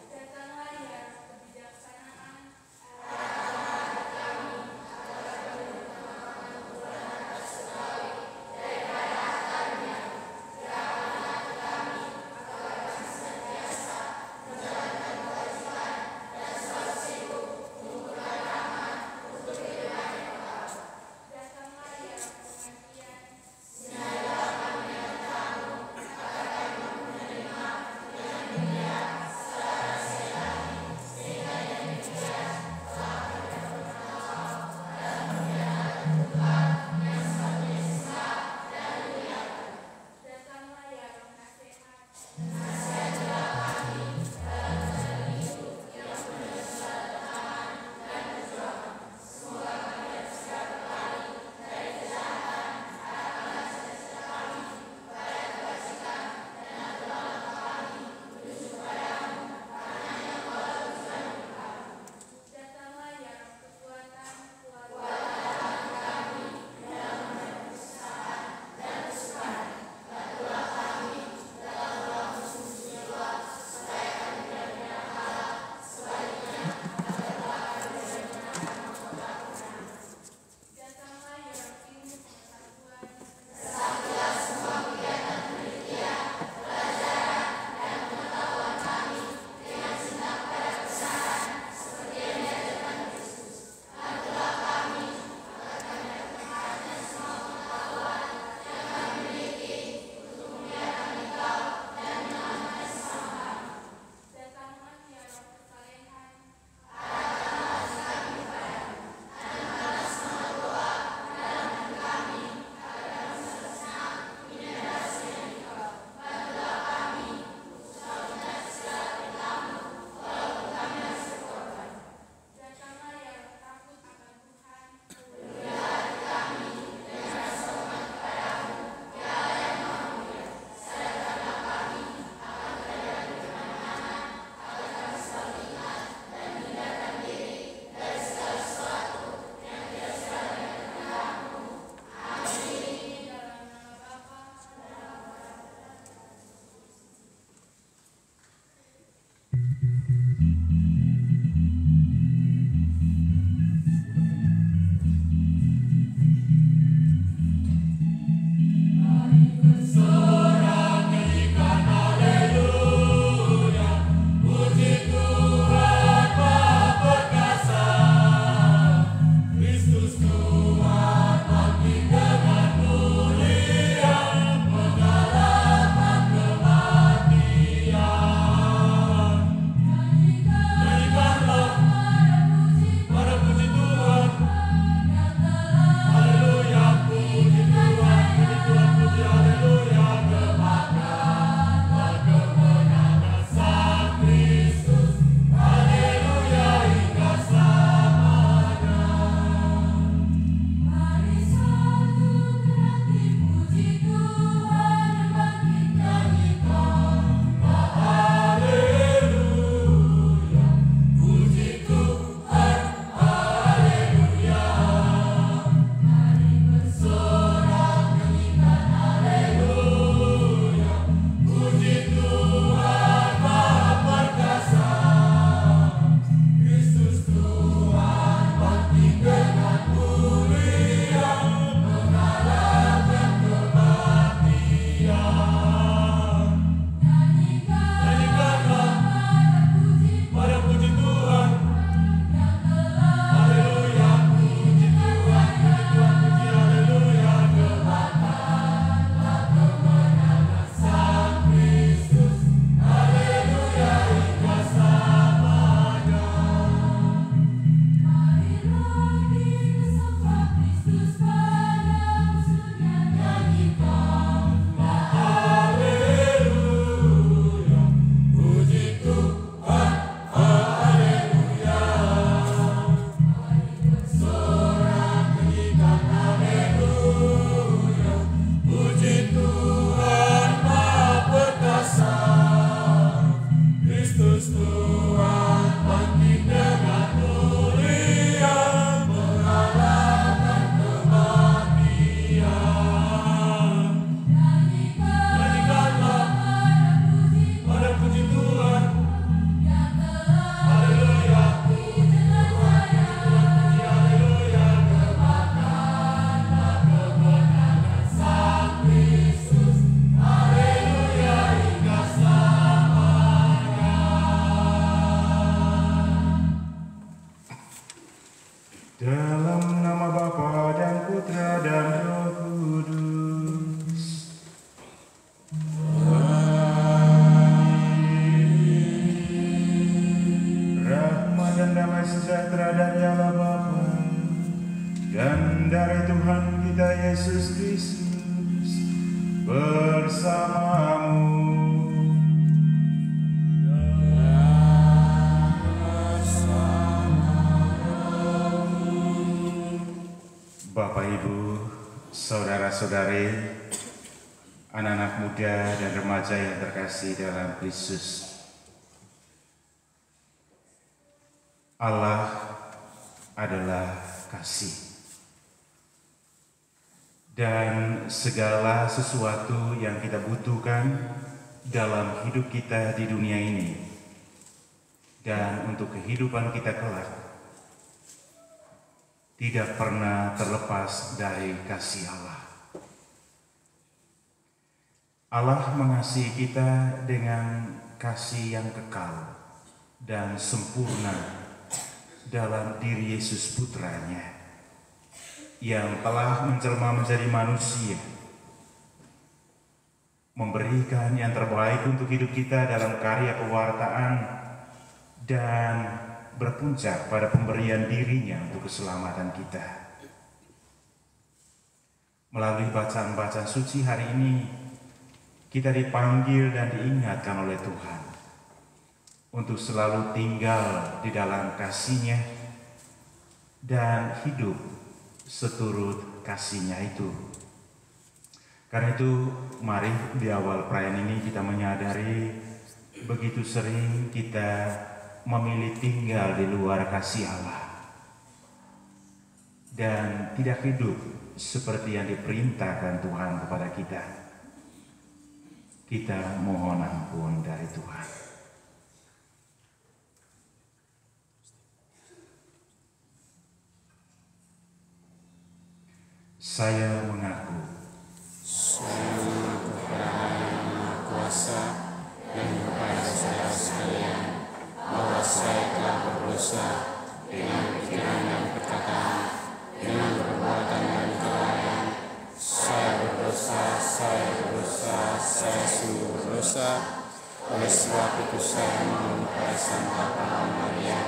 Datanglah ya kebijaksanaan, Yesus Kristus bersamamu. Bapak, Ibu, saudara-saudari, anak-anak muda dan remaja yang terkasih dalam Kristus, Allah adalah kasih. Dan segala sesuatu yang kita butuhkan dalam hidup kita di dunia ini dan untuk kehidupan kita kelak tidak pernah terlepas dari kasih Allah. Allah mengasihi kita dengan kasih yang kekal dan sempurna dalam diri Yesus Putranya yang telah menjelma menjadi manusia, memberikan yang terbaik untuk hidup kita dalam karya pewartaan dan berpuncak pada pemberian dirinya untuk keselamatan kita. Melalui bacaan-bacaan suci hari ini, kita dipanggil dan diingatkan oleh Tuhan untuk selalu tinggal di dalam kasih-Nya dan hidup seturut kasih-Nya itu. Karena itu, mari di awal perayaan ini kita menyadari begitu sering kita memilih tinggal di luar kasih Allah dan tidak hidup seperti yang diperintahkan Tuhan kepada kita. Kita mohon ampun dari Tuhan. Saya mengaku kepada Yang Maha Kuasa dan kepada saudara sekalian bahwa saya telah berdosa dengan pikiran dan perkataan, dengan perbuatan dan kelalaian. Saya berdosa, saya sungguh berdosa. Oleh sebab itu saya mohon kepada Santa Maria Maria,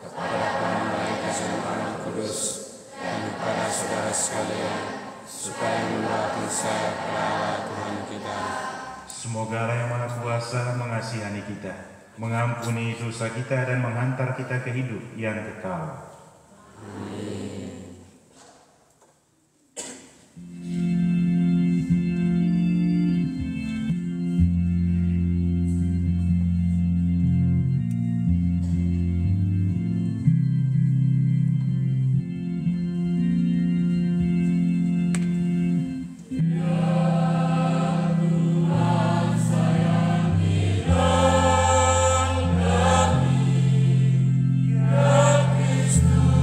kepada para malaikat dan para kudus, dan kepada saudara sekalian, supaya mendoakan saya kepada Allah Tuhan kita. semoga Allah yang Maha Kuasa mengasihani kita, mengampuni dosa kita dan menghantar kita ke hidup yang kekal. Amin. Kristus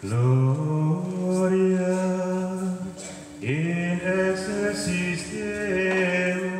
Gloria in excelsis Deo.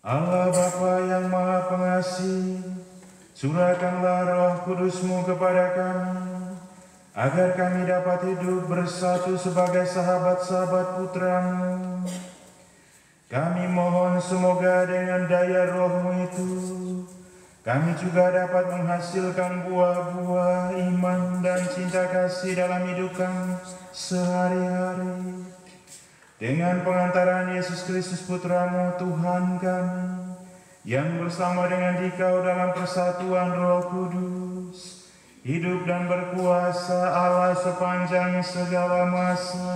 Allah Bapa yang Maha Pengasih, curahkanlah Roh Kudus-Mu kepada kami, agar kami dapat hidup bersatu sebagai sahabat-sahabat Putra-Mu. Kami mohon semoga dengan daya Roh-Mu itu, kami juga dapat menghasilkan buah-buah iman dan cinta kasih dalam hidup kami sehari-hari. Dengan pengantaran Yesus Kristus Putra-Mu Tuhan kami, yang bersama dengan Dikau dalam persatuan Roh Kudus, hidup dan berkuasa Allah sepanjang segala masa.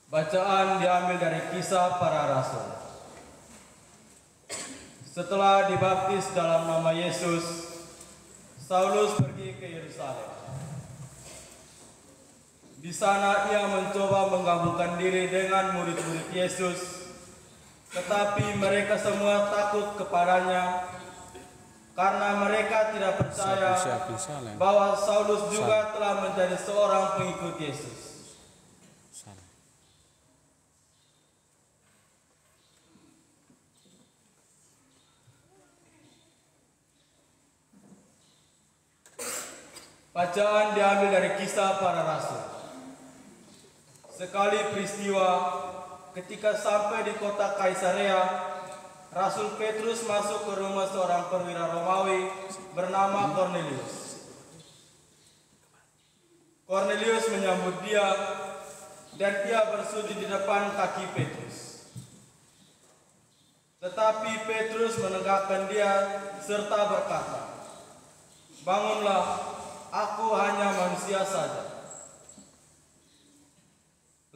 Bacaan diambil dari Kisah Para Rasul. Setelah dibaptis dalam nama Yesus, Saulus pergi ke Yerusalem. Di sana ia mencoba menggabungkan diri dengan murid-murid Yesus, tetapi mereka semua takut kepadanya karena mereka tidak percaya bahwa Saulus juga telah menjadi seorang pengikut Yesus. Bacaan diambil dari Kisah Para Rasul. Sekali peristiwa, ketika sampai di kota Kaisarea, Rasul Petrus masuk ke rumah seorang perwira Romawi bernama Kornelius. Kornelius menyambut dia dan ia bersujud di depan kaki Petrus. Tetapi Petrus menegakkan dia serta berkata, "Bangunlah, aku hanya manusia saja."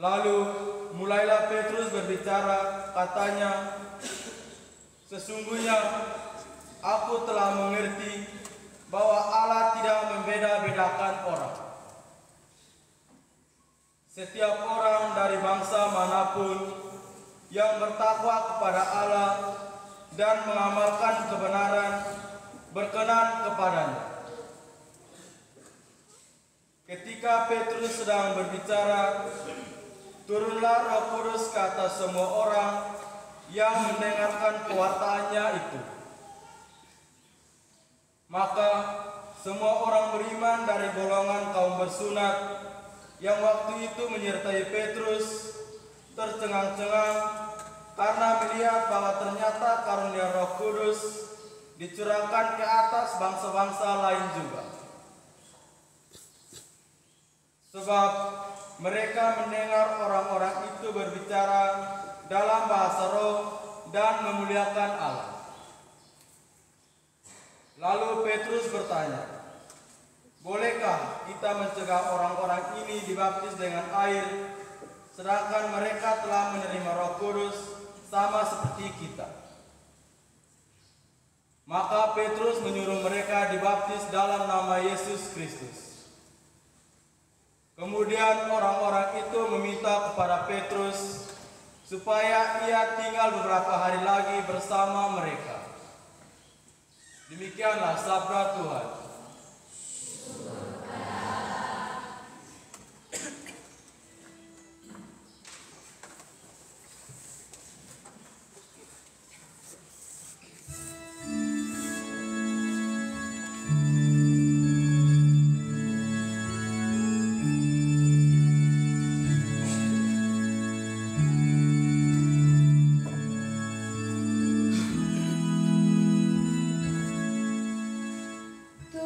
Lalu mulailah Petrus berbicara, katanya, "Sesungguhnya aku telah mengerti bahwa Allah tidak membeda-bedakan orang. Setiap orang dari bangsa manapun yang bertakwa kepada Allah dan mengamalkan kebenaran berkenan kepadanya." Ketika Petrus sedang berbicara, turunlah Roh Kudus ke atas semua orang yang mendengarkan pewartaannya itu. Maka semua orang beriman dari golongan kaum bersunat yang waktu itu menyertai Petrus tercengang-cengang karena melihat bahwa ternyata karunia Roh Kudus dicurahkan ke atas bangsa-bangsa lain juga. Sebab mereka mendengar orang-orang itu berbicara dalam bahasa roh dan memuliakan Allah. Lalu Petrus bertanya, "Bolehkah kita mencegah orang-orang ini dibaptis dengan air, sedangkan mereka telah menerima Roh Kudus sama seperti kita?" Maka Petrus menyuruh mereka dibaptis dalam nama Yesus Kristus. Kemudian orang-orang itu meminta kepada Petrus supaya ia tinggal beberapa hari lagi bersama mereka. Demikianlah sabda Tuhan. Tuhan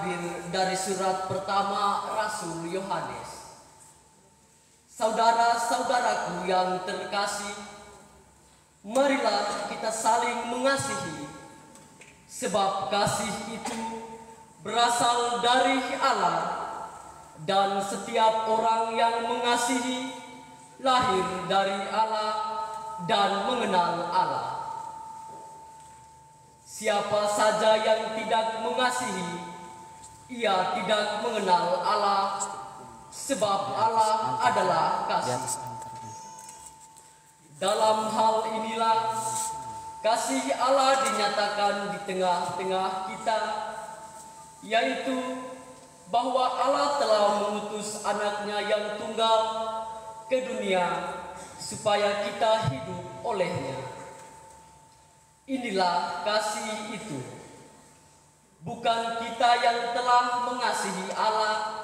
diambil dari surat pertama Rasul Yohanes. Saudara-saudaraku yang terkasih, marilah kita saling mengasihi, sebab kasih itu berasal dari Allah, dan setiap orang yang mengasihi lahir dari Allah dan mengenal Allah. Siapa saja yang tidak mengasihi, ia tidak mengenal Allah, sebab Allah adalah kasih. Dalam hal inilah kasih Allah dinyatakan di tengah-tengah kita, yaitu bahwa Allah telah mengutus anaknya yang tunggal ke dunia supaya kita hidup olehnya. Inilah kasih itu, bukan kita yang telah mengasihi Allah,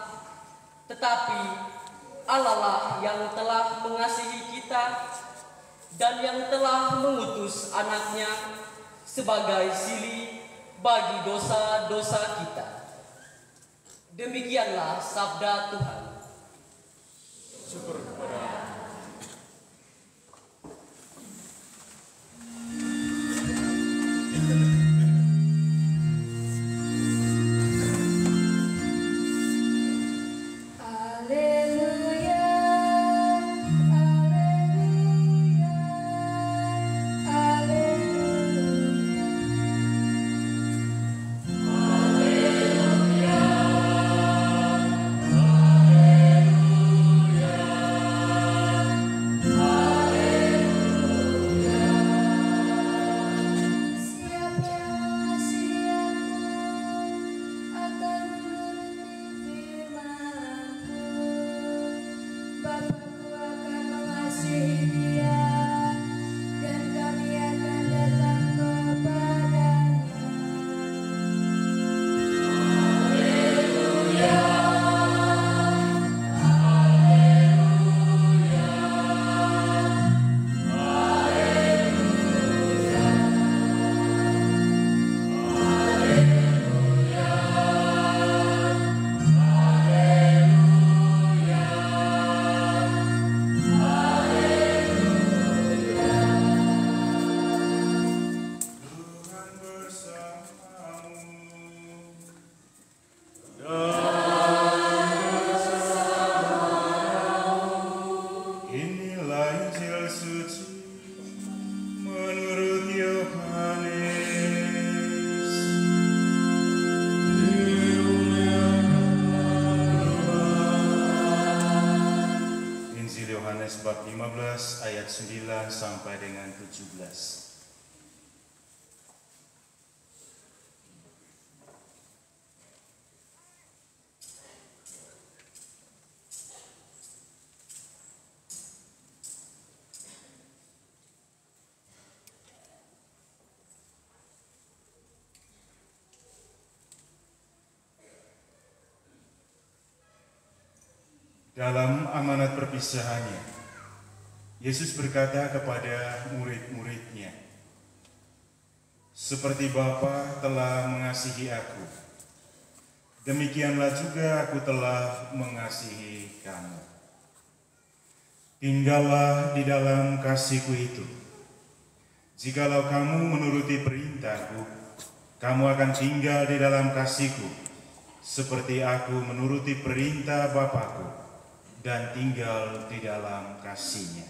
tetapi Allah lah yang telah mengasihi kita dan yang telah mengutus anaknya sebagai silih bagi dosa-dosa kita. Demikianlah sabda Tuhan. Syukur kepada Allah. bab 15 ayat 9 sampai dengan 17. Dalam amanat perpisahannya, Yesus berkata kepada murid-muridnya, "Seperti Bapa telah mengasihi aku, demikianlah juga aku telah mengasihi kamu. Tinggallah di dalam kasih-Ku itu. Jikalau kamu menuruti perintah-Ku, kamu akan tinggal di dalam kasih-Ku, seperti aku menuruti perintah Bapa-Ku dan tinggal di dalam kasih-Nya.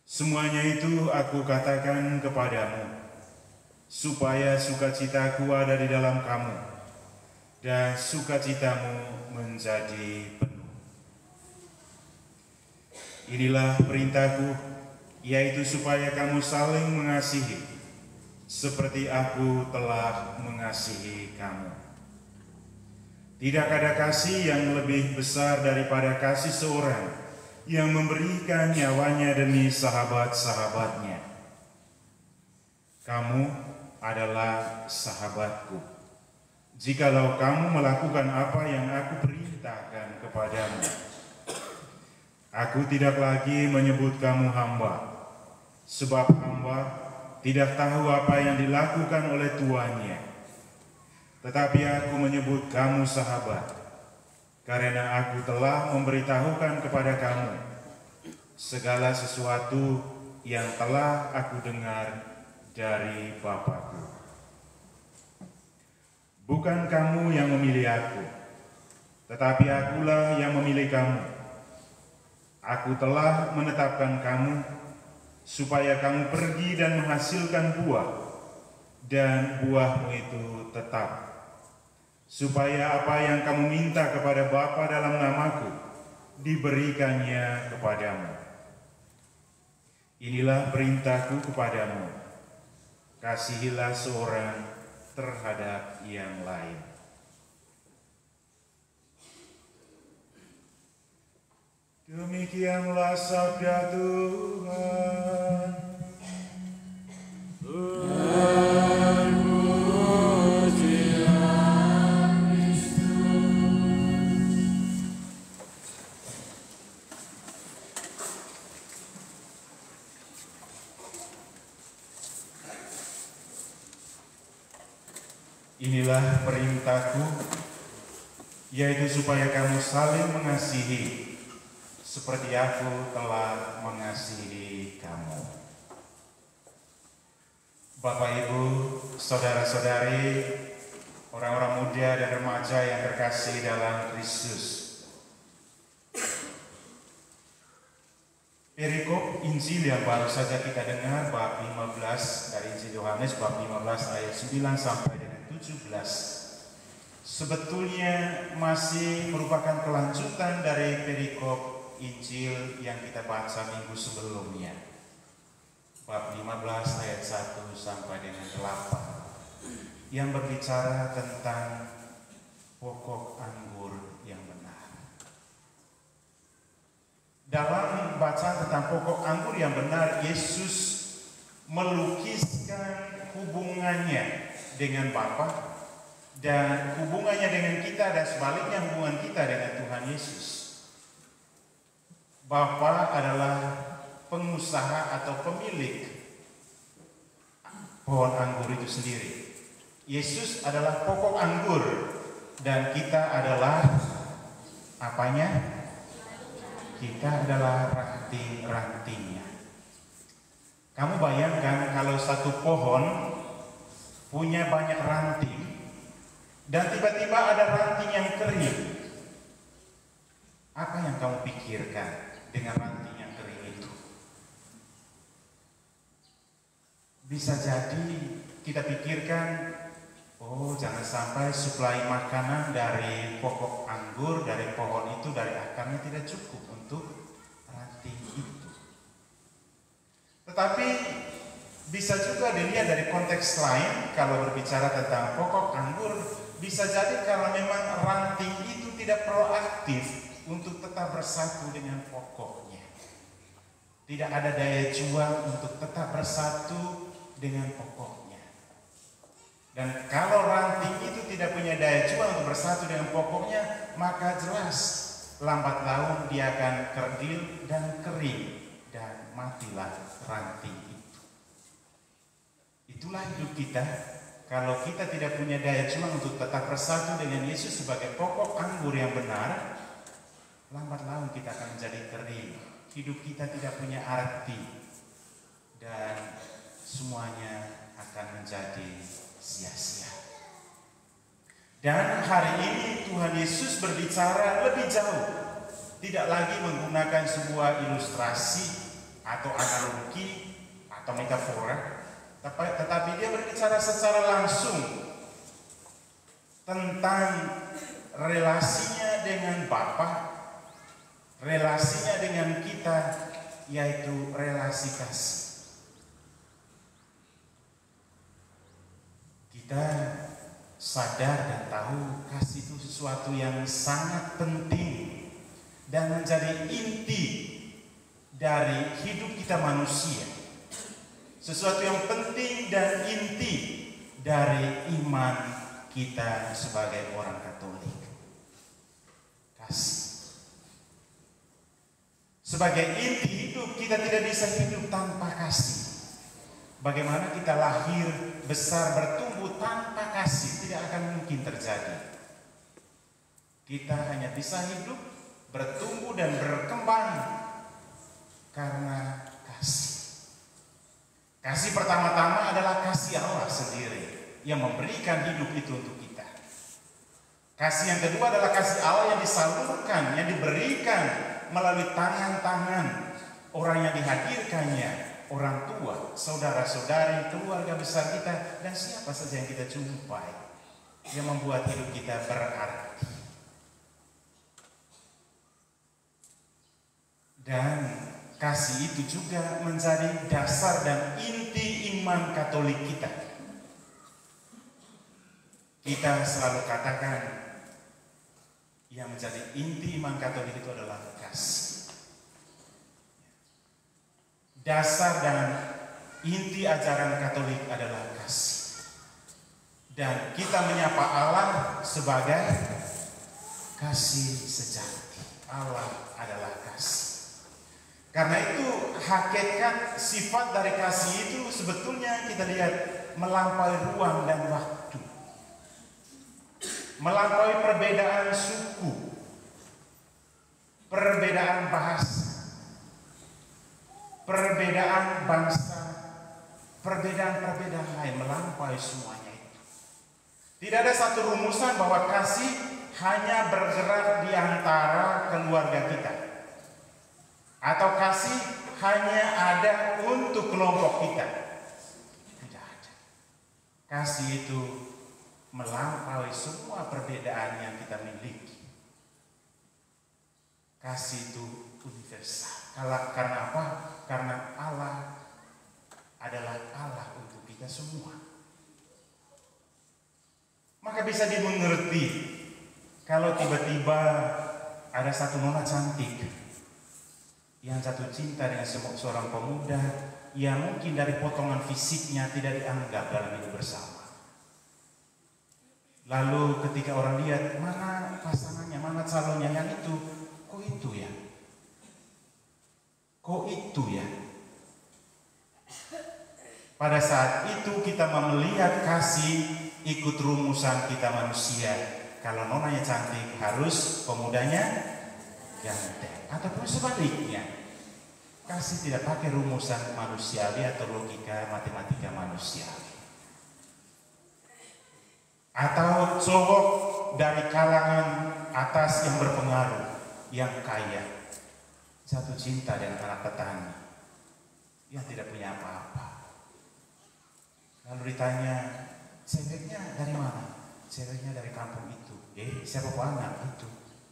Semuanya itu aku katakan kepadamu, supaya sukacitaku ada di dalam kamu, dan sukacitamu menjadi penuh. Inilah perintahku, yaitu supaya kamu saling mengasihi, seperti aku telah mengasihi kamu. Tidak ada kasih yang lebih besar daripada kasih seorang yang memberikan nyawanya demi sahabat-sahabatnya. Kamu adalah sahabatku, jikalau kamu melakukan apa yang aku perintahkan kepadamu. Aku tidak lagi menyebut kamu hamba, sebab hamba tidak tahu apa yang dilakukan oleh tuannya. Tetapi aku menyebut kamu sahabat, karena aku telah memberitahukan kepada kamu segala sesuatu yang telah aku dengar dari Bapa-Ku. Bukan kamu yang memilih aku, tetapi akulah yang memilih kamu. Aku telah menetapkan kamu supaya kamu pergi dan menghasilkan buah, dan buahmu itu tetap, supaya apa yang kamu minta kepada Bapa dalam namaku diberikannya kepadamu. Inilah perintahku kepadamu, kasihilah seorang terhadap yang lain. Demikianlah sabda Tuhan. Inilah perintahku, yaitu supaya kamu saling mengasihi, seperti aku telah mengasihi kamu. Bapak, Ibu, saudara-saudari, orang-orang muda dan remaja yang terkasih dalam Kristus, perikop Injil yang baru saja kita dengar, bab 15 dari Injil Yohanes, bab 15 ayat 9 sampai dengan 17, sebetulnya masih merupakan kelanjutan dari perikop Injil yang kita baca minggu sebelumnya, bab 15 ayat 1 sampai dengan 8, yang berbicara tentang pokok anggur yang benar. Dalam bacaan tentang pokok anggur yang benar, Yesus melukiskan hubungannya dengan Bapa dan hubungannya dengan kita, dan sebaliknya hubungan kita dengan Tuhan Yesus. Bapa adalah pengusaha atau pemilik pohon anggur itu sendiri. Yesus adalah pokok anggur dan kita adalah apanya? Kita adalah ranting-rantingnya. Kamu bayangkan kalau satu pohon punya banyak ranting dan tiba-tiba ada ranting yang kering. Apa yang kamu pikirkan dengan ranting yang kering itu? Bisa jadi kita pikirkan, oh jangan sampai suplai makanan dari pokok anggur, dari pohon itu, dari akarnya tidak cukup untuk ranting itu. Tetapi bisa juga dilihat dari konteks lain, kalau berbicara tentang pokok anggur, bisa jadi karena memang ranting itu tidak proaktif untuk tetap bersatu dengan pokoknya. Tidak ada daya juang untuk tetap bersatu dengan pokoknya. Dan kalau ranting itu tidak punya daya juang untuk bersatu dengan pokoknya, maka jelas lambat laun dia akan kerdil dan kering dan matilah ranting itu. Itulah hidup kita. Kalau kita tidak punya daya juang untuk tetap bersatu dengan Yesus sebagai pokok anggur yang benar, lambat laun kita akan menjadi kering. Hidup kita tidak punya arti dan semuanya akan menjadi sia-sia. Dan hari ini Tuhan Yesus berbicara lebih jauh, tidak lagi menggunakan sebuah ilustrasi atau analogi atau metafora, tetapi dia berbicara secara langsung tentang relasinya dengan Bapa, relasinya dengan kita, yaitu relasi kasih. Kita sadar dan tahu kasih itu sesuatu yang sangat penting dan menjadi inti dari hidup kita manusia. Sesuatu yang penting dan inti dari iman kita sebagai orang Katolik. Kasih. Sebagai inti hidup, kita tidak bisa hidup tanpa kasih. Bagaimana kita lahir, besar, bertumbuh tanpa kasih tidak akan mungkin terjadi. Kita hanya bisa hidup, bertumbuh dan berkembang karena kasih. Kasih pertama-tama adalah kasih Allah sendiri yang memberikan hidup itu untuk kita. Kasih yang kedua adalah kasih Allah yang disalurkan, yang diberikan melalui tangan-tangan orang yang dihadirkannya, orang tua, saudara-saudari, keluarga besar kita, dan siapa saja yang kita jumpai yang membuat hidup kita berarti. Dan kasih itu juga menjadi dasar dan inti iman Katolik kita. Kita selalu katakan yang menjadi inti iman Katolik itu adalah kasih. Dasar dan inti ajaran Katolik adalah kasih. Dan kita menyapa Allah sebagai kasih sejati. Allah adalah kasih. Karena itu hakikat sifat dari kasih itu sebetulnya kita lihat melampaui ruang dan waktu. Melampaui perbedaan suku, perbedaan bahasa, perbedaan bangsa, perbedaan lain, melampaui semuanya itu. Tidak ada satu rumusan bahwa kasih hanya bergerak di antara keluarga kita, atau kasih hanya ada untuk kelompok kita. Tidak ada. Kasih itu melampaui semua perbedaan yang kita miliki. Kasih itu universal. Karena apa? Karena Allah adalah Allah untuk kita semua. Maka bisa dimengerti kalau tiba-tiba ada satu nona cantik yang jatuh cinta dengan seorang pemuda yang mungkin dari potongan fisiknya tidak dianggap dalam hidup bersama. Lalu ketika orang lihat mana pasangannya, mana calonnya yang itu, kok itu ya? Kok itu ya? Pada saat itu kita melihat kasih ikut rumusan kita manusia. Kalau nonanya cantik harus pemudanya ganteng, ataupun sebaliknya. Kasih tidak pakai rumusan manusiawi atau logika matematika manusiawi. Atau cowok dari kalangan atas yang berpengaruh, yang kaya, jatuh cinta dengan anak petani yang tidak punya apa-apa. Lalu ditanya, ceweknya dari mana? Ceweknya dari kampung itu. Siapa kok anak itu?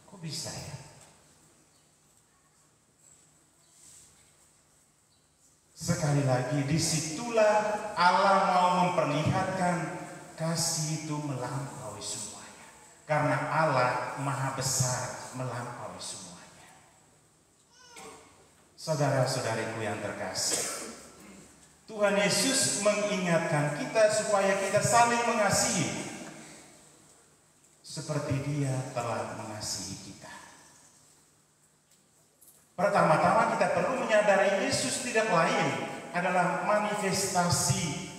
Kok bisa ya? Sekali lagi, disitulah Allah mau memperlihatkan kasih itu melampaui semuanya. Karena Allah maha besar melampaui semuanya. Saudara-saudariku yang terkasih, Tuhan Yesus mengingatkan kita supaya kita saling mengasihi seperti Dia telah mengasihi kita. Pertama-tama kita perlu menyadari Yesus tidak lain adalah manifestasi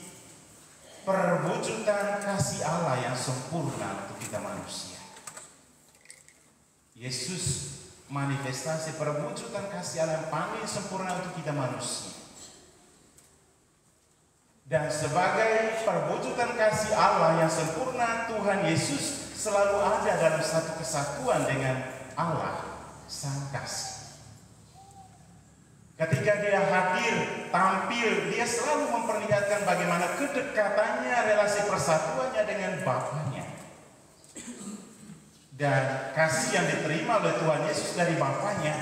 perwujudan kasih Allah yang sempurna untuk kita manusia. Yesus manifestasi perwujudan kasih Allah yang paling sempurna untuk kita manusia. Dan sebagai perwujudan kasih Allah yang sempurna, Tuhan Yesus selalu ada dalam satu kesatuan dengan Allah, Sang Kasih. Ketika Dia hadir, tampil, Dia selalu memperlihatkan bagaimana kedekatannya, relasi persatuannya dengan Bapaknya. Dan kasih yang diterima oleh Tuhan Yesus dari Bapaknya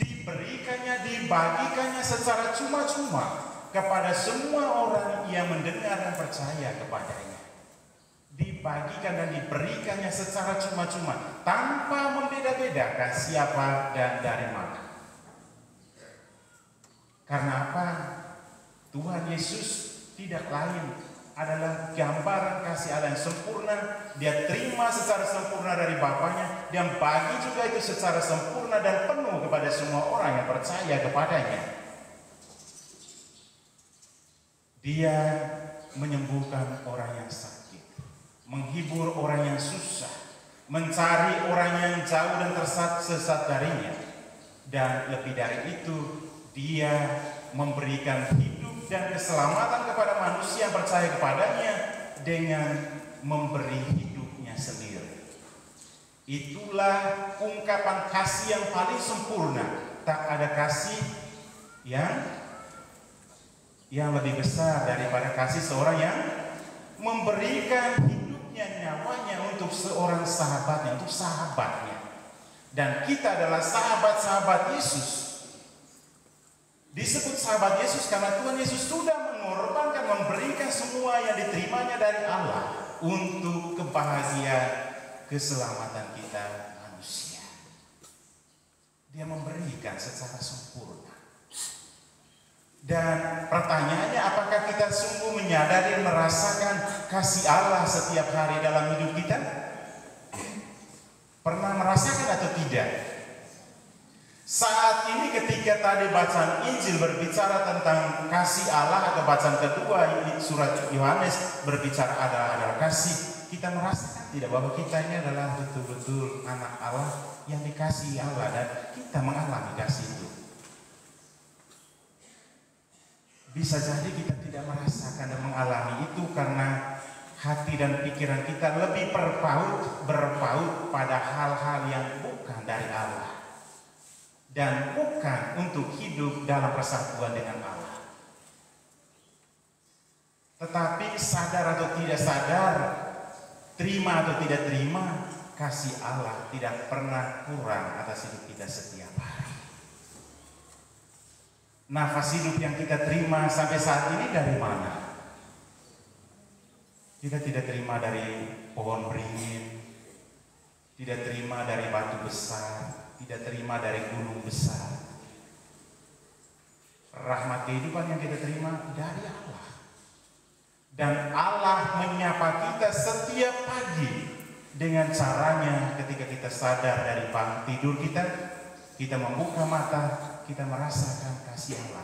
diberikannya, dibagikannya secara cuma-cuma kepada semua orang yang mendengar dan percaya kepadanya. Dibagikan dan diberikannya secara cuma-cuma tanpa membeda-bedakan siapa dan dari mana. Karena apa? Tuhan Yesus tidak lain adalah gambaran kasih Allah yang sempurna. Dia terima secara sempurna dari Bapaknya, dan bagi juga itu secara sempurna dan penuh kepada semua orang yang percaya kepadanya. Dia menyembuhkan orang yang sakit, menghibur orang yang susah, mencari orang yang jauh dan tersesat darinya. Dan lebih dari itu, dia memberikan hidup dan keselamatan kepada manusia yang percaya kepadanya dengan memberi hidupnya sendiri. Itulah ungkapan kasih yang paling sempurna. Tak ada kasih yang lebih besar daripada kasih seorang yang memberikan hidupnya, nyawanya untuk seorang sahabatnya, untuk sahabatnya. Dan kita adalah sahabat-sahabat Yesus. Disebut sahabat Yesus karena Tuhan Yesus sudah mengorbankan, memberikan semua yang diterimanya dari Allah untuk kebahagiaan, keselamatan kita manusia. Dia memberikan secara sempurna. Dan pertanyaannya, apakah kita sungguh menyadari, merasakan kasih Allah setiap hari dalam hidup kita? Pernah merasakan atau tidak? Saat ini ketika tadi bacaan Injil berbicara tentang kasih Allah, atau bacaan kedua surat Yohanes berbicara adalah kasih, kita merasakan tidak bahwa kita ini adalah betul-betul anak Allah yang dikasihi Allah dan kita mengalami kasih itu? Bisa jadi kita tidak merasakan dan mengalami itu karena hati dan pikiran kita lebih berpaut pada hal-hal yang bukan dari Allah dan bukan untuk hidup dalam persatuan dengan Allah. Tetapi sadar atau tidak sadar, terima atau tidak terima, kasih Allah tidak pernah kurang atas hidup kita setiap hari. Nafas hidup yang kita terima sampai saat ini dari mana? Kita tidak terima dari pohon beringin, tidak terima dari batu besar, tidak terima dari gunung besar. Rahmat kehidupan yang kita terima dari Allah. Dan Allah menyapa kita setiap pagi dengan caranya ketika kita sadar dari bangun tidur kita membuka mata, kita merasakan kasih Allah.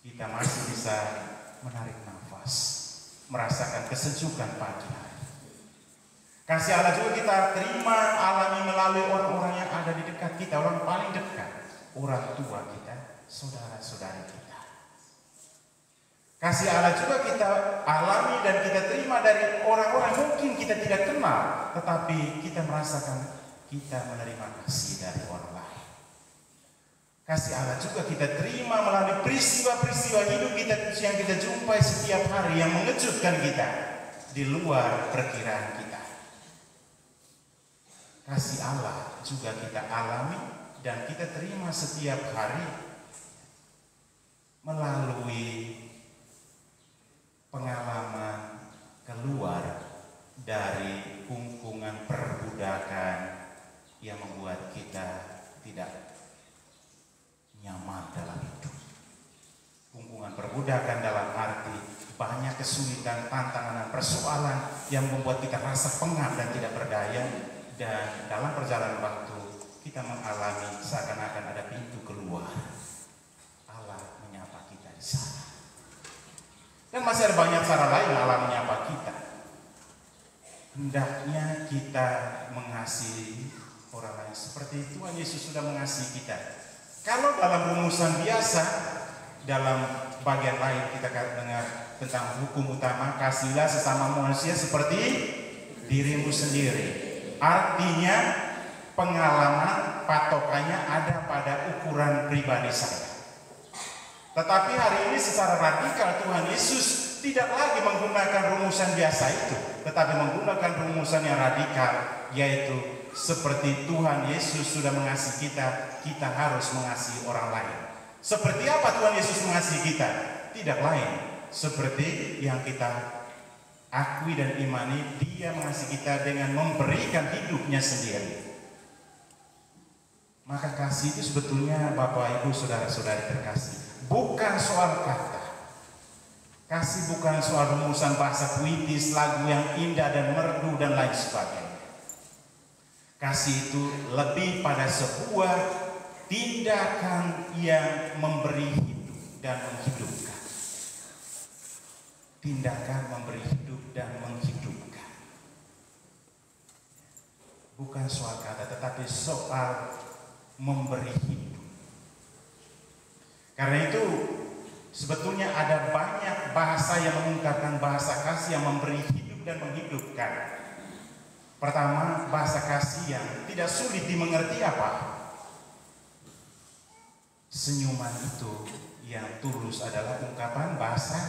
Kita masih bisa menarik nafas, merasakan kesejukan pagi hari. Kasih Allah juga kita terima, alami melalui orang-orang yang ada di dekat kita, orang paling dekat, orang tua kita, saudara-saudari kita. Kasih Allah juga kita alami dan kita terima dari orang-orang mungkin kita tidak kenal, tetapi kita merasakan kita menerima kasih dari orang lain. Kasih Allah juga kita terima melalui peristiwa-peristiwa hidup kita yang kita jumpai setiap hari yang mengejutkan kita di luar perkiraan kita. Kasih Allah juga kita alami dan kita terima setiap hari melalui pengalaman keluar dari kungkungan perbudakan yang membuat kita tidak nyaman dalam hidup. Kungkungan perbudakan dalam arti banyak kesulitan, tantangan, dan persoalan yang membuat kita rasa pengap dan tidak berdaya. Dan dalam perjalanan waktu kita mengalami seakan-akan ada pintu keluar. Allah menyapa kita di sana. Dan masih ada banyak cara lain Allah menyapa kita. Hendaknya kita mengasihi orang lain seperti Tuhan Yesus sudah mengasihi kita. Kalau dalam rumusan biasa, dalam bagian lain kita dengar tentang hukum utama, kasihlah sesama manusia seperti dirimu sendiri. Artinya pengalaman patokannya ada pada ukuran pribadi saya. Tetapi hari ini secara radikal Tuhan Yesus tidak lagi menggunakan rumusan biasa itu, tetapi menggunakan rumusan yang radikal, yaitu seperti Tuhan Yesus sudah mengasihi kita, kita harus mengasihi orang lain. Seperti apa Tuhan Yesus mengasihi kita? Tidak lain seperti yang kita akui dan imani, Dia mengasihi kita dengan memberikan hidupnya sendiri. Maka kasih itu sebetulnya Bapak Ibu saudara-saudari terkasih, bukan soal kata. Kasih bukan soal rumusan bahasa puitis, lagu yang indah dan merdu dan lain sebagainya. Kasih itu lebih pada sebuah tindakan yang memberi hidup dan menghidupkan. tindakan memberi hidup dan menghidupkan. Bukan soal kata, tetapi soal memberi hidup. Karena itu sebetulnya ada banyak bahasa yang mengungkapkan bahasa kasih yang memberi hidup dan menghidupkan. Pertama, bahasa kasih yang tidak sulit dimengerti apa? Senyuman itu yang tulus adalah ungkapan bahasa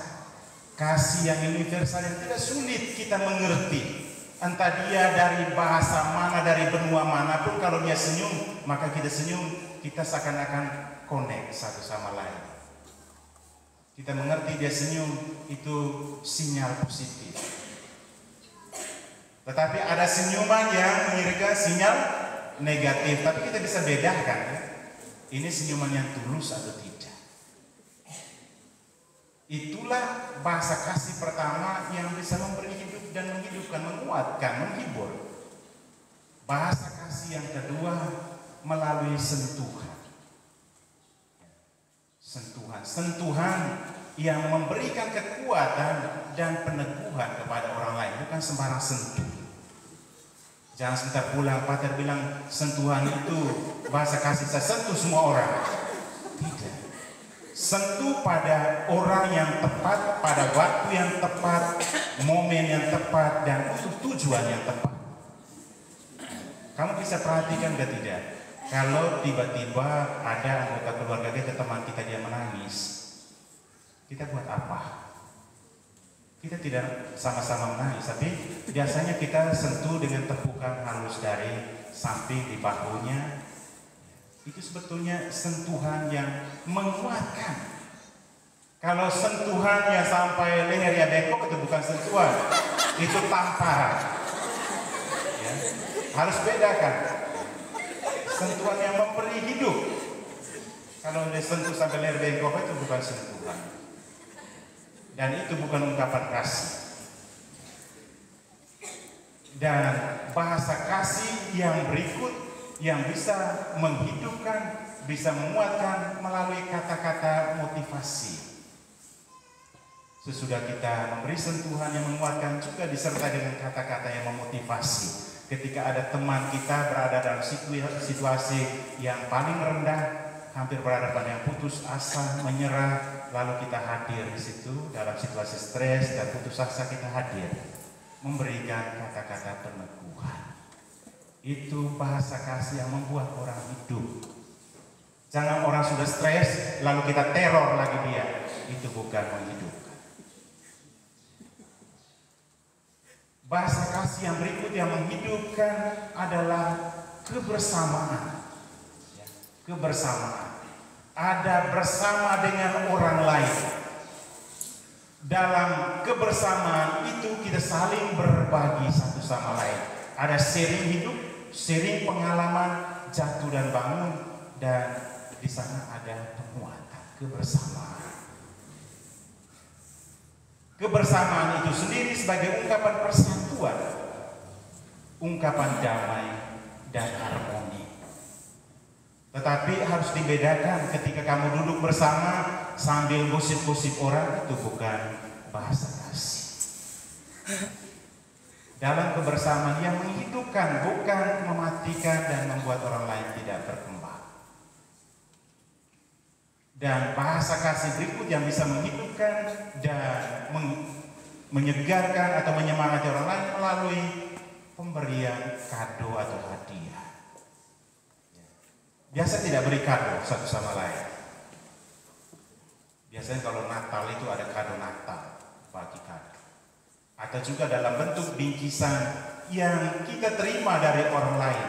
kasih yang universal yang tidak sulit kita mengerti. Entah dia dari bahasa mana, dari benua manapun, kalau dia senyum, maka kita senyum, kita seakan-akan connect satu sama lain. Kita mengerti dia senyum, itu sinyal positif. Tetapi ada senyuman yang mengirimkan sinyal negatif, tapi kita bisa bedakan ya. Ini senyuman yang tulus atau tidak. Itulah bahasa kasih pertama yang bisa memberi hidup dan menghidupkan, menguatkan, menghibur. Bahasa kasih yang kedua melalui sentuhan. Sentuhan yang memberikan kekuatan dan peneguhan kepada orang lain, bukan sembarang sentuh. Jangan sebentar pulang, Pater bilang sentuhan itu bahasa kasih, saya sentuh semua orang. Tidak. Sentuh pada orang yang tepat, pada waktu yang tepat, momen yang tepat, dan untuk tujuan yang tepat. Kamu bisa perhatikan atau tidak? Kalau tiba-tiba ada anggota keluarga kita, teman kita, dia menangis, kita buat apa? Kita tidak sama-sama menangis, tapi biasanya kita sentuh dengan tepukan halus dari samping di bahunya. Itu sebetulnya sentuhan yang menguatkan. Kalau sentuhan yang sampai leher ya bengkok, itu bukan sentuhan, itu tamparan. Ya. Harus bedakan. Sentuhan yang memberi hidup. Kalau disentuh sampai leher bengkok, itu bukan sentuhan. Dan itu bukan ungkapan kasih. Dan bahasa kasih yang berikut yang bisa menghidupkan, bisa menguatkan melalui kata-kata motivasi. Sesudah kita memberi sentuhan yang menguatkan, juga disertai dengan kata-kata yang memotivasi. Ketika ada teman kita berada dalam situasi yang paling rendah, hampir berhadapan yang putus asa, menyerah, lalu kita hadir di situ dalam situasi stres dan putus asa, kita hadir memberikan kata-kata peneguhan. Itu bahasa kasih yang membuat orang hidup. Jangan orang sudah stres lalu kita teror lagi dia, itu bukan menghidupkan. Bahasa kasih yang berikut yang menghidupkan adalah kebersamaan. Kebersamaan. Ada bersama dengan orang lain. Dalam kebersamaan itu kita saling berbagi satu sama lain. Ada sharing hidup, sharing pengalaman, jatuh dan bangun, dan di sana ada penguatan, kebersamaan. Kebersamaan itu sendiri sebagai ungkapan persatuan, ungkapan damai dan harmoni. Tetapi harus dibedakan ketika kamu duduk bersama sambil gosip-gosip orang, itu bukan bahasa kasih. Dalam kebersamaan yang menghidupkan, bukan mematikan dan membuat orang lain tidak berkembang. Dan bahasa kasih berikut yang bisa menghidupkan dan menyegarkan atau menyemangati orang lain melalui pemberian kado atau hadiah. Biasa tidak beri kado satu sama lain. Biasanya kalau Natal itu ada kado Natal, bagi kado. Atau juga dalam bentuk bingkisan yang kita terima dari orang lain.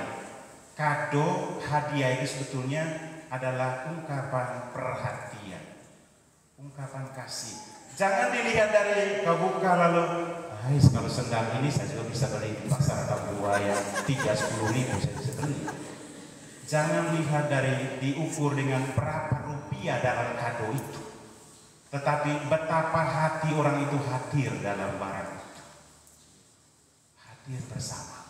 Kado, hadiah itu sebetulnya adalah ungkapan perhatian, ungkapan kasih. Jangan dilihat dari kau buka lalu, kalau sendal ini saya juga bisa beli di pasar atau dua yang 3-10 ribu saya bisa beli. Jangan lihat dari diukur dengan berapa rupiah dalam kado itu, tetapi betapa hati orang itu hadir dalam barang itu, hadir bersama.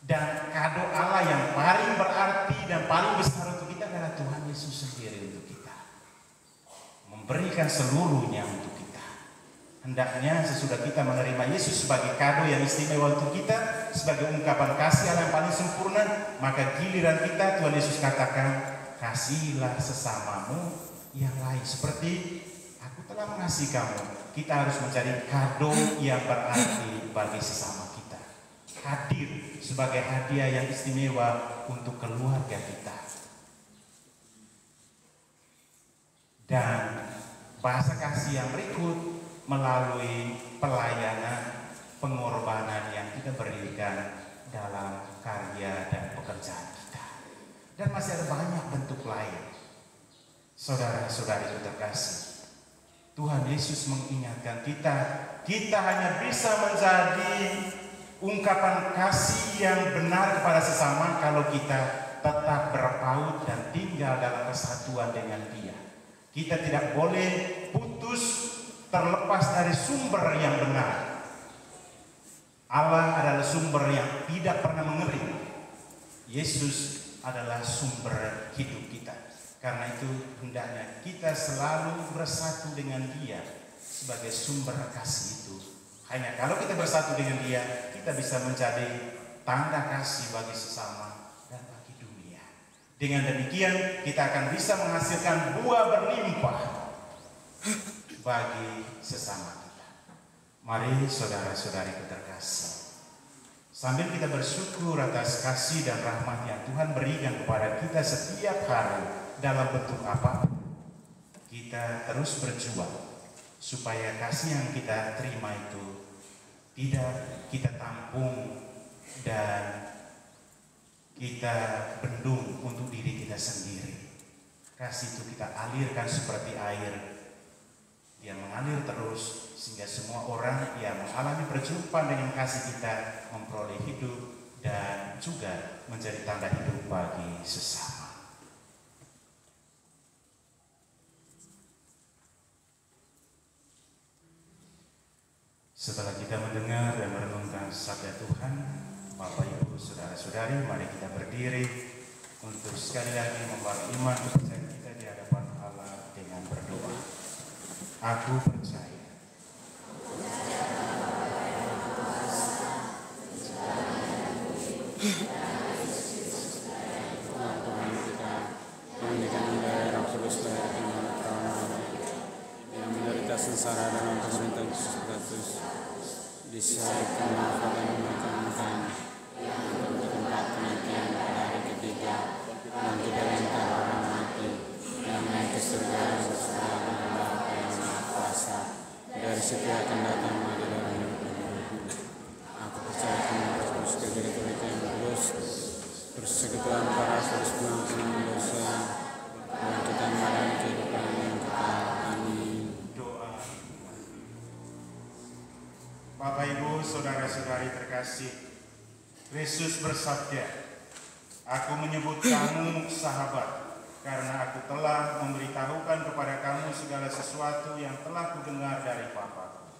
Dan kado Allah yang paling berarti dan paling besar untuk kita adalah Tuhan Yesus sendiri untuk kita, memberikan seluruhnya untuk kita. Hendaknya sesudah kita menerima Yesus sebagai kado yang istimewa untuk kita, sebagai ungkapan kasih Allah yang paling sempurna, maka giliran kita Tuhan Yesus katakan, kasihilah sesamamu yang lain seperti aku telah mengasihi kamu. Kita harus mencari kado yang berarti bagi sesama kita, hadir sebagai hadiah yang istimewa untuk keluarga kita. Dan bahasa kasih yang berikut melalui pelayanan, pengorbanan yang kita berikan dalam karya dan pekerjaan kita. Dan masih ada banyak bentuk lain. Saudara-saudari terkasih, Tuhan Yesus mengingatkan kita hanya bisa menjadi ungkapan kasih yang benar kepada sesama kalau kita tetap berpaut dan tinggal dalam kesatuan dengan Dia. Kita tidak boleh putus terlepas dari sumber yang benar. Allah adalah sumber yang tidak pernah mengering. Yesus adalah sumber hidup kita. Karena itu hendaknya kita selalu bersatu dengan Dia sebagai sumber kasih itu. Hanya kalau kita bersatu dengan Dia, kita bisa menjadi tanda kasih bagi sesama dan bagi dunia. Dengan demikian kita akan bisa menghasilkan buah berlimpah bagi sesama kita. Mari saudara-saudari terkasih, sambil kita bersyukur atas kasih dan rahmat yang Tuhan berikan kepada kita setiap hari dalam bentuk apa, kita terus berjuang supaya kasih yang kita terima itu tidak kita tampung dan kita bendung untuk diri kita sendiri. Kasih itu kita alirkan seperti air yang mengalir terus, sehingga semua orang yang mengalami perjumpaan dengan kasih kita memperoleh hidup dan juga menjadi tanda hidup bagi sesama. Setelah kita mendengar dan merenungkan sabda Tuhan, Bapak Ibu Saudara-saudari, mari kita berdiri untuk sekali lagi membawa iman kepercayaan kita di hadapan Allah dengan berdoa. Aku percaya Tuhan kita yang dikandung Roh Kudus melahirkan anak perawan yang menderita sengsara dalam pemerintahan Yesus Kristus, disalibkan dan dimakamkan, yang bertempat kematian pada hari ketiga, dan tidak antara orang mati, yang naik ke surga bersama dengan Bapa yang Maha Kuasa, dari situ akan datang lagi dalam hidup. Aku percaya kepada Roh Kudus, gereja yang kudus, persekutuan para saudara pengampunan dosa, kebangkitan badan kehidupan yang kekal. Amin. doa. Bapak Ibu Saudara-saudari terkasih, Kristus bersabda, aku menyebut kamu sahabat, karena aku telah memberitahukan kepada kamu segala sesuatu yang telah kudengar dari Bapa.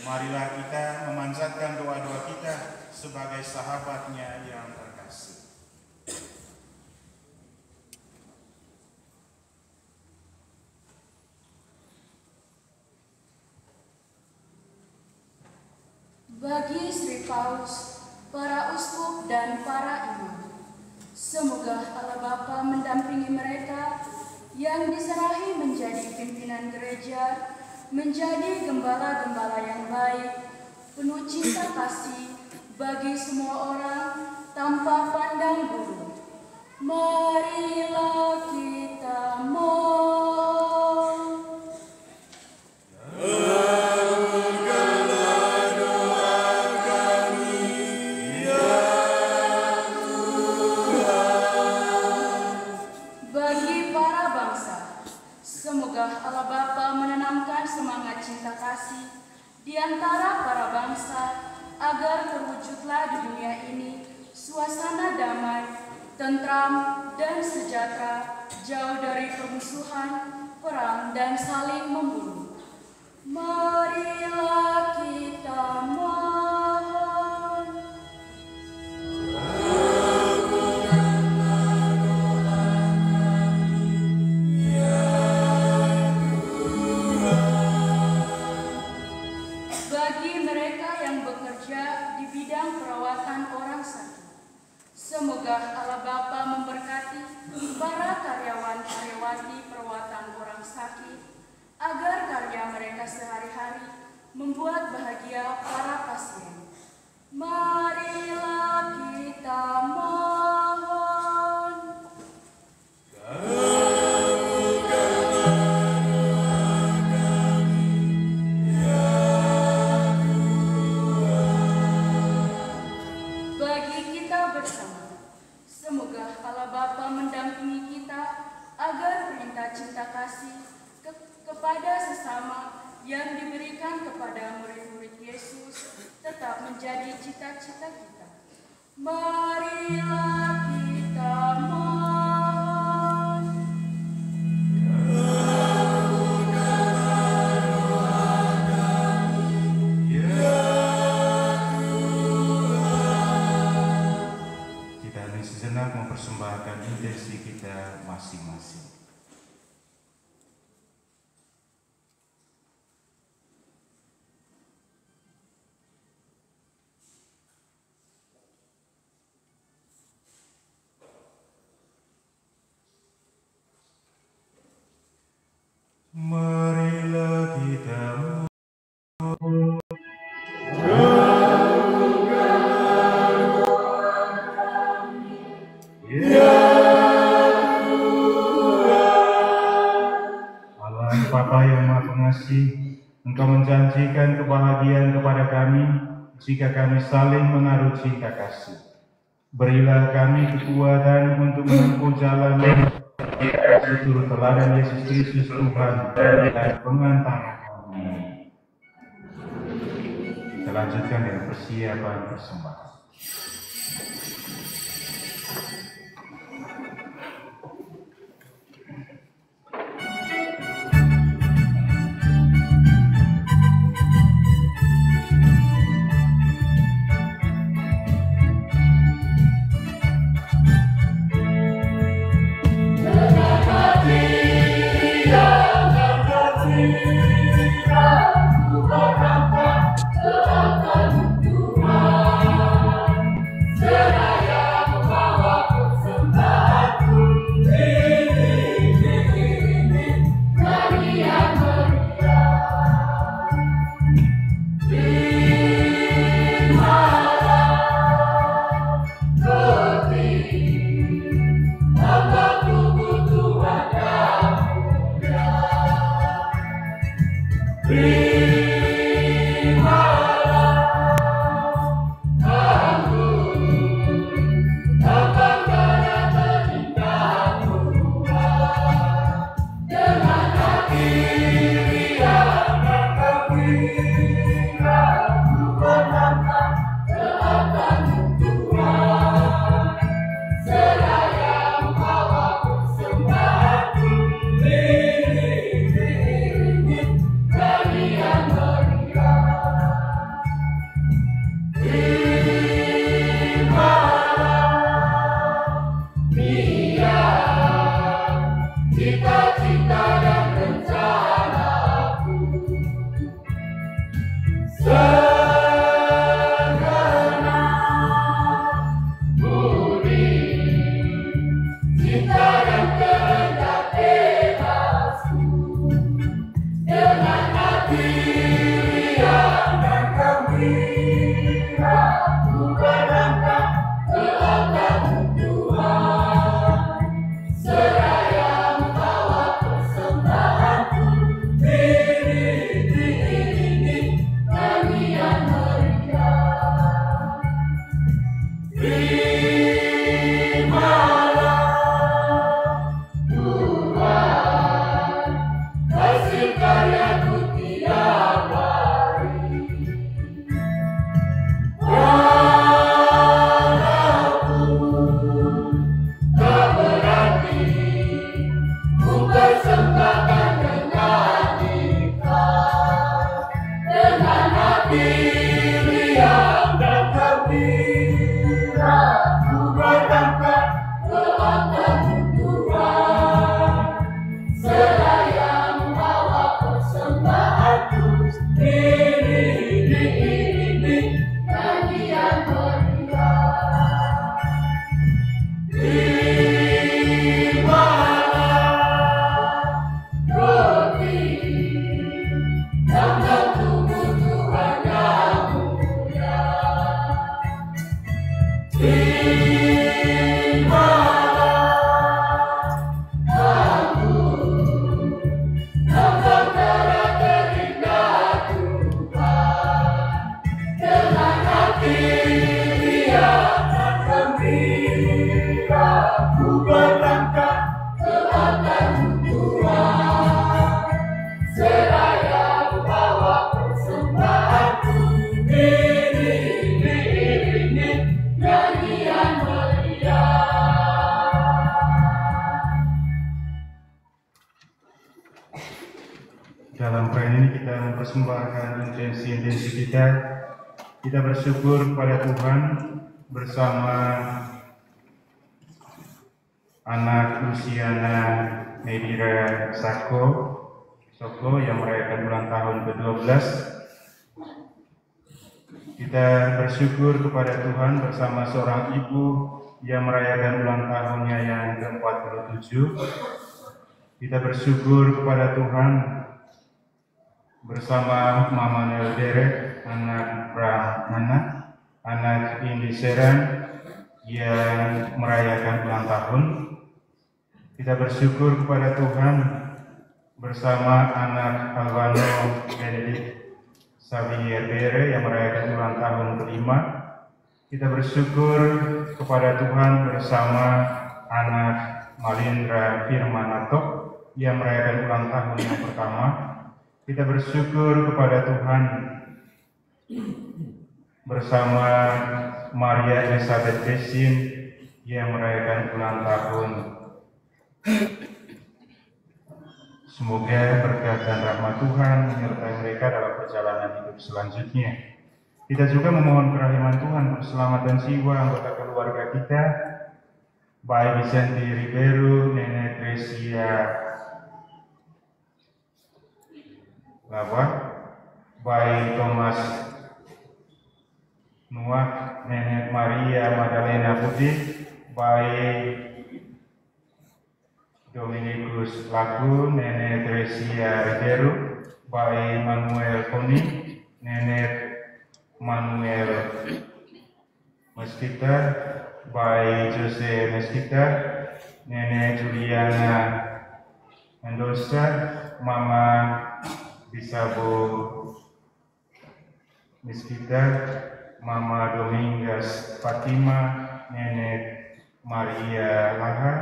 Marilah kita memanjatkan doa-doa kita sebagai sahabatnya yang terkasih. Bagi Sri Paus, para uskup dan para imam, semoga Allah Bapa mendampingi mereka yang diserahi menjadi pimpinan gereja, menjadi gembala-gembala yang baik, penuh cinta kasih bagi semua orang tanpa pandang bulu. Marilah kita Allah Bapa menanamkan semangat cinta kasih di antara para bangsa agar terwujudlah di dunia ini suasana damai, tentram, dan sejahtera, jauh dari permusuhan, perang, dan saling membunuh. Marilah kita membuat bahagia para pasien. Marilah kita mohon. Bagi kita bersama, semoga Allah Bapa mendampingi kita agar perintah cinta kasih kepada sesama yang diberikan kepada murid-murid Yesus tetap menjadi cita-cita kita. Marilah kita mohon. Kita ini sejenak mempersembahkan intensi kita masing-masing. Marilah kita Allah Bapa yang Maha Pengasih, Engkau menjanjikan kebahagiaan kepada kami jika kami saling menaruh cinta kasih. Berilah kami kekuatan untuk menempuh jalan seturut teladan Yesus Kristus Tuhan dan pengantar kami. Kita lanjutkan dengan persiapan persembahan. Hati yang dan gembira. Dalam perayaan ini kita mempersembahkan intensi kita. Kita bersyukur kepada Tuhan bersama anak Luciana Medira Soko yang merayakan ulang tahun ke-12. Kita bersyukur kepada Tuhan bersama seorang ibu yang merayakan ulang tahunnya yang ke-47. Kita bersyukur kepada Tuhan bersama Mama Neldere, anak Brahmana, anak Indi Seran yang merayakan ulang tahun. Kita bersyukur kepada Tuhan bersama anak Alvano Benedict Xavier Bere yang merayakan ulang tahun ke-5. Kita bersyukur kepada Tuhan bersama anak Malindra Firmanato yang merayakan ulang tahun yang pertama. Kita bersyukur kepada Tuhan bersama Maria Elizabeth Besin yang merayakan ulang tahun. Semoga berkat dan rahmat Tuhan menyertai mereka dalam perjalanan hidup selanjutnya. Kita juga memohon kerahiman Tuhan untuk keselamatan jiwa anggota keluarga kita, baik Vicente Ribeiro, Nenek Tresia Laba, baik Thomas Nuah, Nenek Maria Magdalena Putih, baik Dominikus Lagu, Nenek Tresia Ribeiro, baik Manuel Koni, Nenek Manuel Meskita, baik Jose Meskita, Nenek Juliana Mendoza, Mama Bisabo Meskita, Mama Domingas Fatima, Nenek Maria Laha,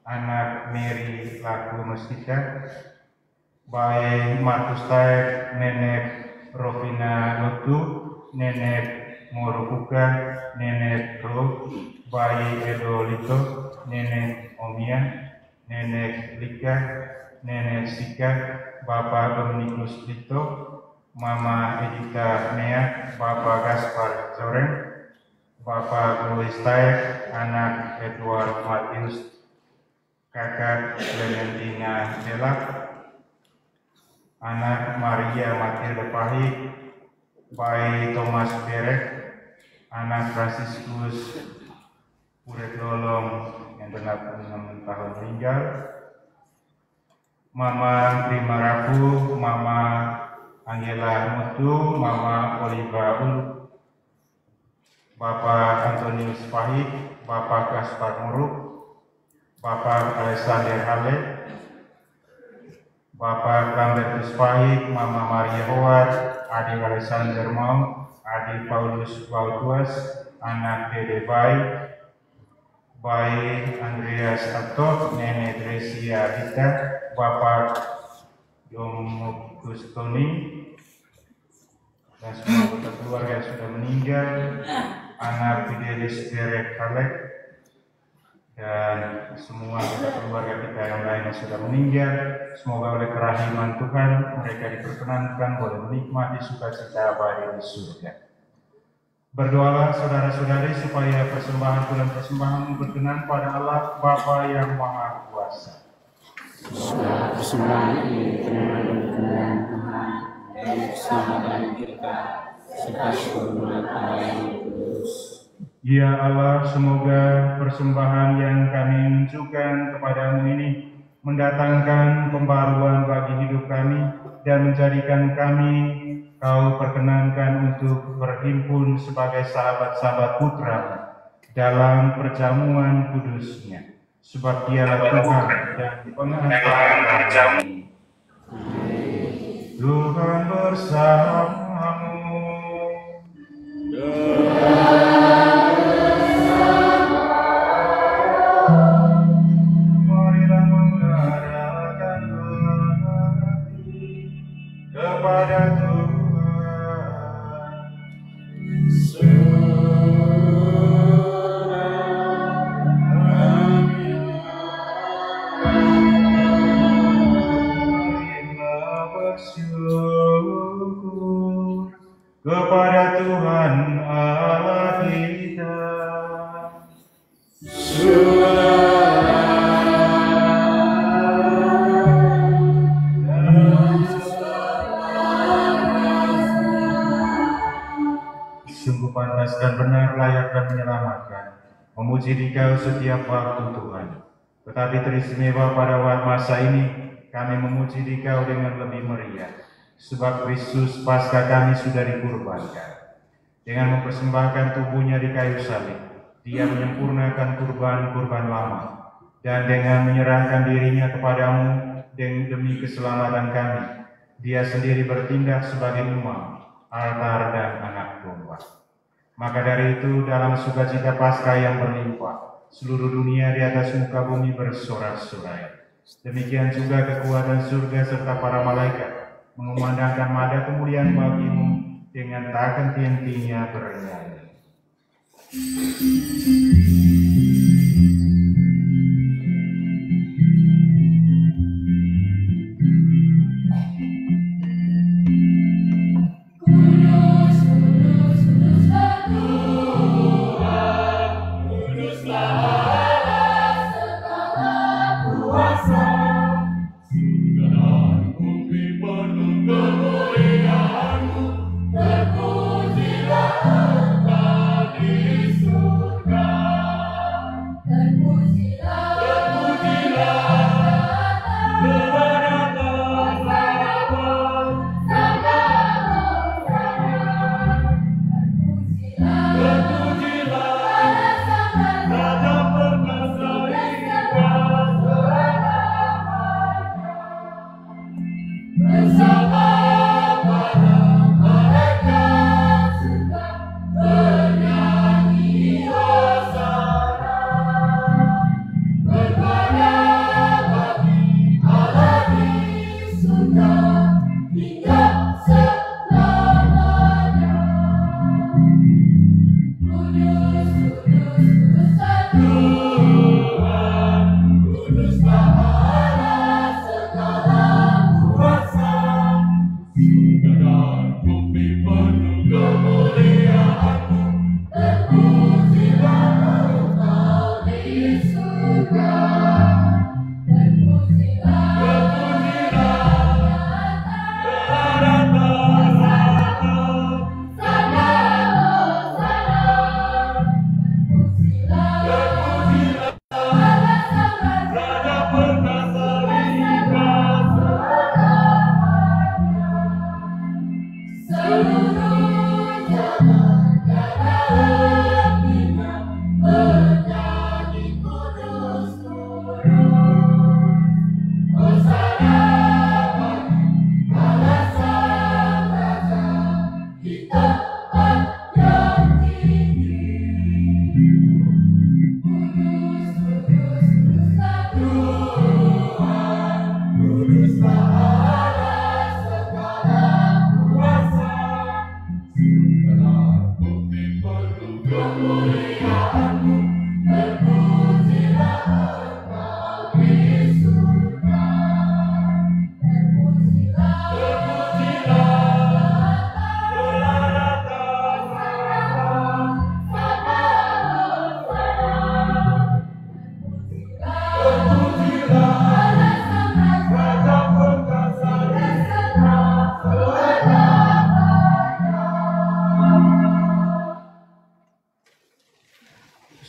anak Mary Laku Meskita, baik Markus Taib, Nenek Rovina Lutu, Nenek Morukuka, Nenek Ro, baik Edo Lito, Nenek Omia, Nenek Lika, Nenek Sika, Bapak Dominikus Lito, Mama Edita Mea, Bapak Gaspar Joren, Bapak Louis Taib, anak Edward Matius, Kakak Clementina Delak, anak Maria Matilda Pahit, baik Thomas Berek, anak Franciscus Uret Lolong yang 86 tahun meninggal, Mama Prima Rafu, Mama Angela Mutu, Mama Oliva Ulu, Bapak Antonius Pahit, Bapak Kaspar Muruk, Bapak Alexander Hale, Bapak Lambertus Pahit, Mama Maria Howard, adik Alexander Mau, adik Paulus Bautuas, anak Dede baik Andreas Atok, Nenek Dresia Rita, Bapak Domo Gustoni, dan semua anggota keluarga yang sudah meninggal, anak Fidelis Derek Halek, dan semua anggota keluarga kita yang lain yang sudah meninggal. Semoga oleh kerahiman Tuhan mereka diperkenankan boleh menikmati sukacita abadi di surga. Berdoalah saudara-saudari supaya persembahan bulan persembahan berkenan pada Allah Bapa yang Maha Kuasa. Semoga persembahan ini berkenan Tuhan dan keselamatan kita serta kebenaran Allah yang kudus. Ya Allah, semoga persembahan yang kami unjukkan kepadamu ini mendatangkan pembaruan bagi hidup kami dan menjadikan kami Kau perkenankan untuk berhimpun sebagai sahabat-sahabat putra dalam perjamuan kudusnya, sebab Dialah Tuhan dan pengacara kami. Tuhan bersamamu. Marilah mengadakan hati kepada Tuhan. Bersyukur kepada Tuhan Allah kita. Sungguh pantas dan benar, layak dan menyelamatkan, memuji Dikau setiap waktu Tuhan. Tetapi teristimewa pada masa ini, kami memuji Dikau dengan lebih meriah, sebab Kristus Paskah kami sudah dikurbankan. Dengan mempersembahkan tubuhnya di kayu salib, Dia menyempurnakan kurban-kurban lama, dan dengan menyerahkan dirinya kepadamu demi keselamatan kami, Dia sendiri bertindak sebagai imam, altar, dan anak domba. Maka dari itu, dalam sukacita Paskah yang berlimpah, seluruh dunia di atas muka bumi bersorak-sorai. Demikian juga kekuatan surga serta para malaikat mengumandangkan nada kemuliaan bagimu dengan tak henti-hentinya bernyanyi.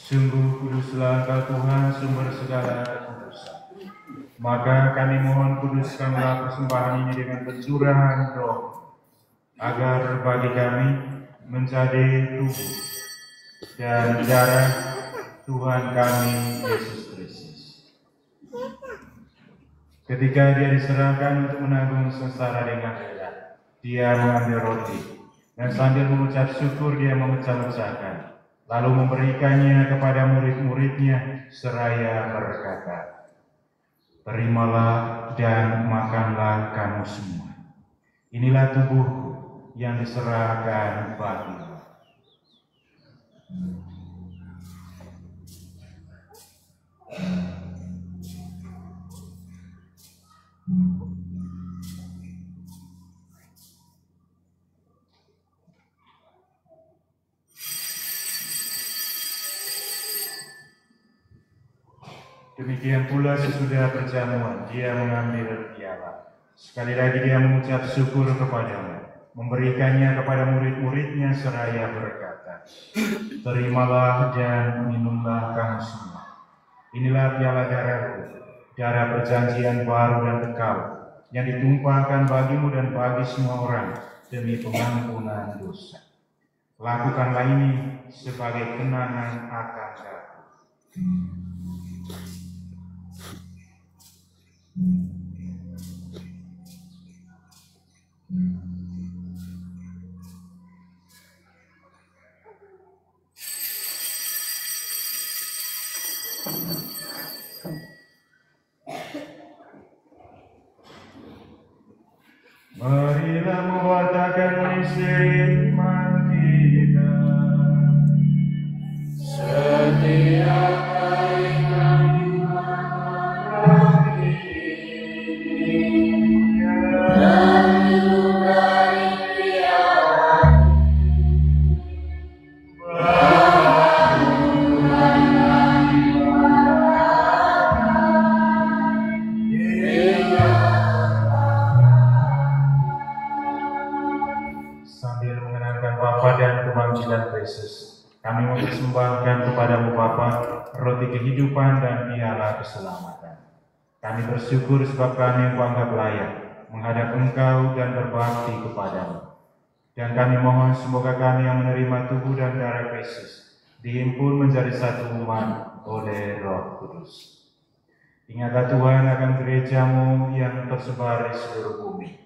Sungguh kuduslah Engkau Tuhan, sumber segala kekudusan. Maka kami mohon, kuduskanlah persembahan ini dengan pencurahan roh, agar bagi kami menjadi tubuh dan darah Tuhan kami Yesus Kristus. Ketika dia diserahkan untuk menanggung sengsara dengan rela, dia mengambil roti, dan sambil mengucap syukur dia memecah-mecahkan, lalu memberikannya kepada murid-muridnya seraya berkata, "Terimalah dan makanlah kamu semua. Inilah tubuhku yang diserahkan bagimu." Demikian pula sesudah perjamuan, dia mengambil piala. Sekali lagi dia mengucap syukur kepadanya, memberikannya kepada murid-muridnya seraya berkata, "Terimalah dan minumlah kamu semua. Inilah piala darahku, darah perjanjian baru dan kekal, yang ditumpahkan bagimu dan bagi semua orang demi pengampunan dosa. Lakukanlah ini sebagai kenangan akan aku." Marilah mewartakan misteri iman kita. Setiap kali kami makan dan minum dari piala sambil mengenangkan Bapa dan kebangkitan Kristus, kami mempersembahkan kepadamu Bapa roti kehidupan dan piala keselamatan. Kami bersyukur sebab kami menganggap layak menghadap Engkau dan berbakti kepadamu. Dan kami mohon semoga kami yang menerima tubuh dan darah Kristus dihimpun menjadi satu umat oleh Roh Kudus. Ingatlah Tuhan akan gerejamu yang tersebar di seluruh bumi,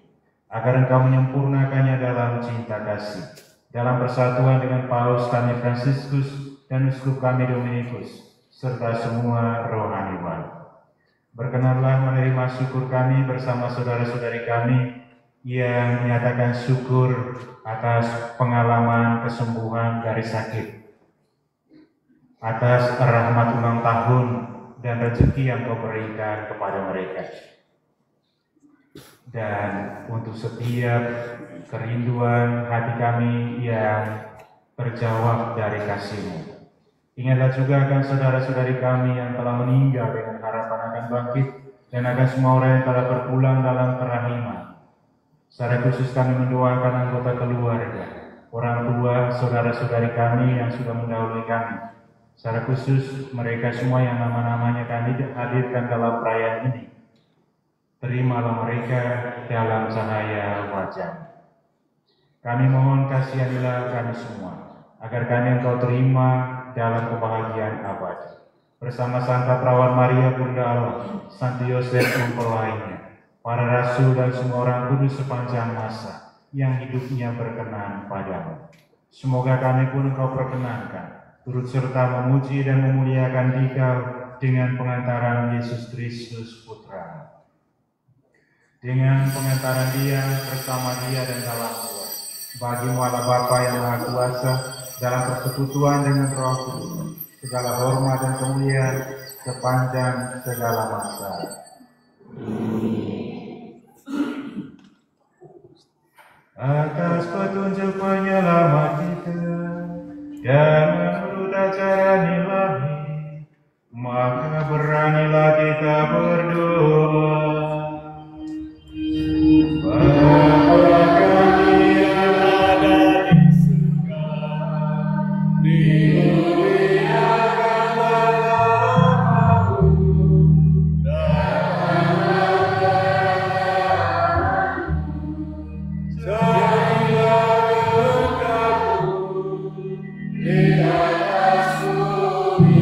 agar Engkau menyempurnakannya dalam cinta kasih, dalam persatuan dengan Paus kami Fransiskus dan Uskup kami Dominikus, serta semua rohaniwan. Berkenanlah menerima syukur kami bersama saudara-saudari kami yang menyatakan syukur atas pengalaman kesembuhan dari sakit, atas rahmat ulang tahun dan rezeki yang Kau berikan kepada mereka, dan untuk setiap kerinduan hati kami yang terjawab dari kasih-Mu. Ingatlah juga akan saudara-saudari kami yang telah meninggal dengan harapan akan bangkit, dan akan semua orang yang telah berpulang dalam kerahiman. Secara khusus kami mendoakan anggota keluarga, orang tua, saudara-saudari kami yang sudah mendahului kami. Secara khusus mereka semua yang nama-namanya kami hadirkan dalam perayaan ini. Terimalah mereka dalam cahaya wajah. Kami mohon kasihanilah kami semua, agar kami Engkau terima dalam kebahagiaan abadi. Bersama Santa Perawan Maria Bunda Allah, Santo Yosef mempelainya, para rasul dan semua orang kudus sepanjang masa yang hidupnya berkenan padamu. Semoga kami pun Engkau perkenankan, turut serta memuji dan memuliakan Dikau dengan pengantaran Yesus Kristus Putra. Dengan pengantaran Dia, bersama Dia dan dalam Dia, bagimu Allah Bapa yang Maha Kuasa, dalam persekutuan dengan Roh Kudus, segala hormat dan kemuliaan sepanjang segala masa. Atas petunjuk penyelamat kita dan menurut ajaran ilahi, maka beranilah kita berdoa. Bapa kami yang ada di surga, dimuliakanlah namamu, datanglah kerajaanmu, jadilah kehendakmu di atas bumi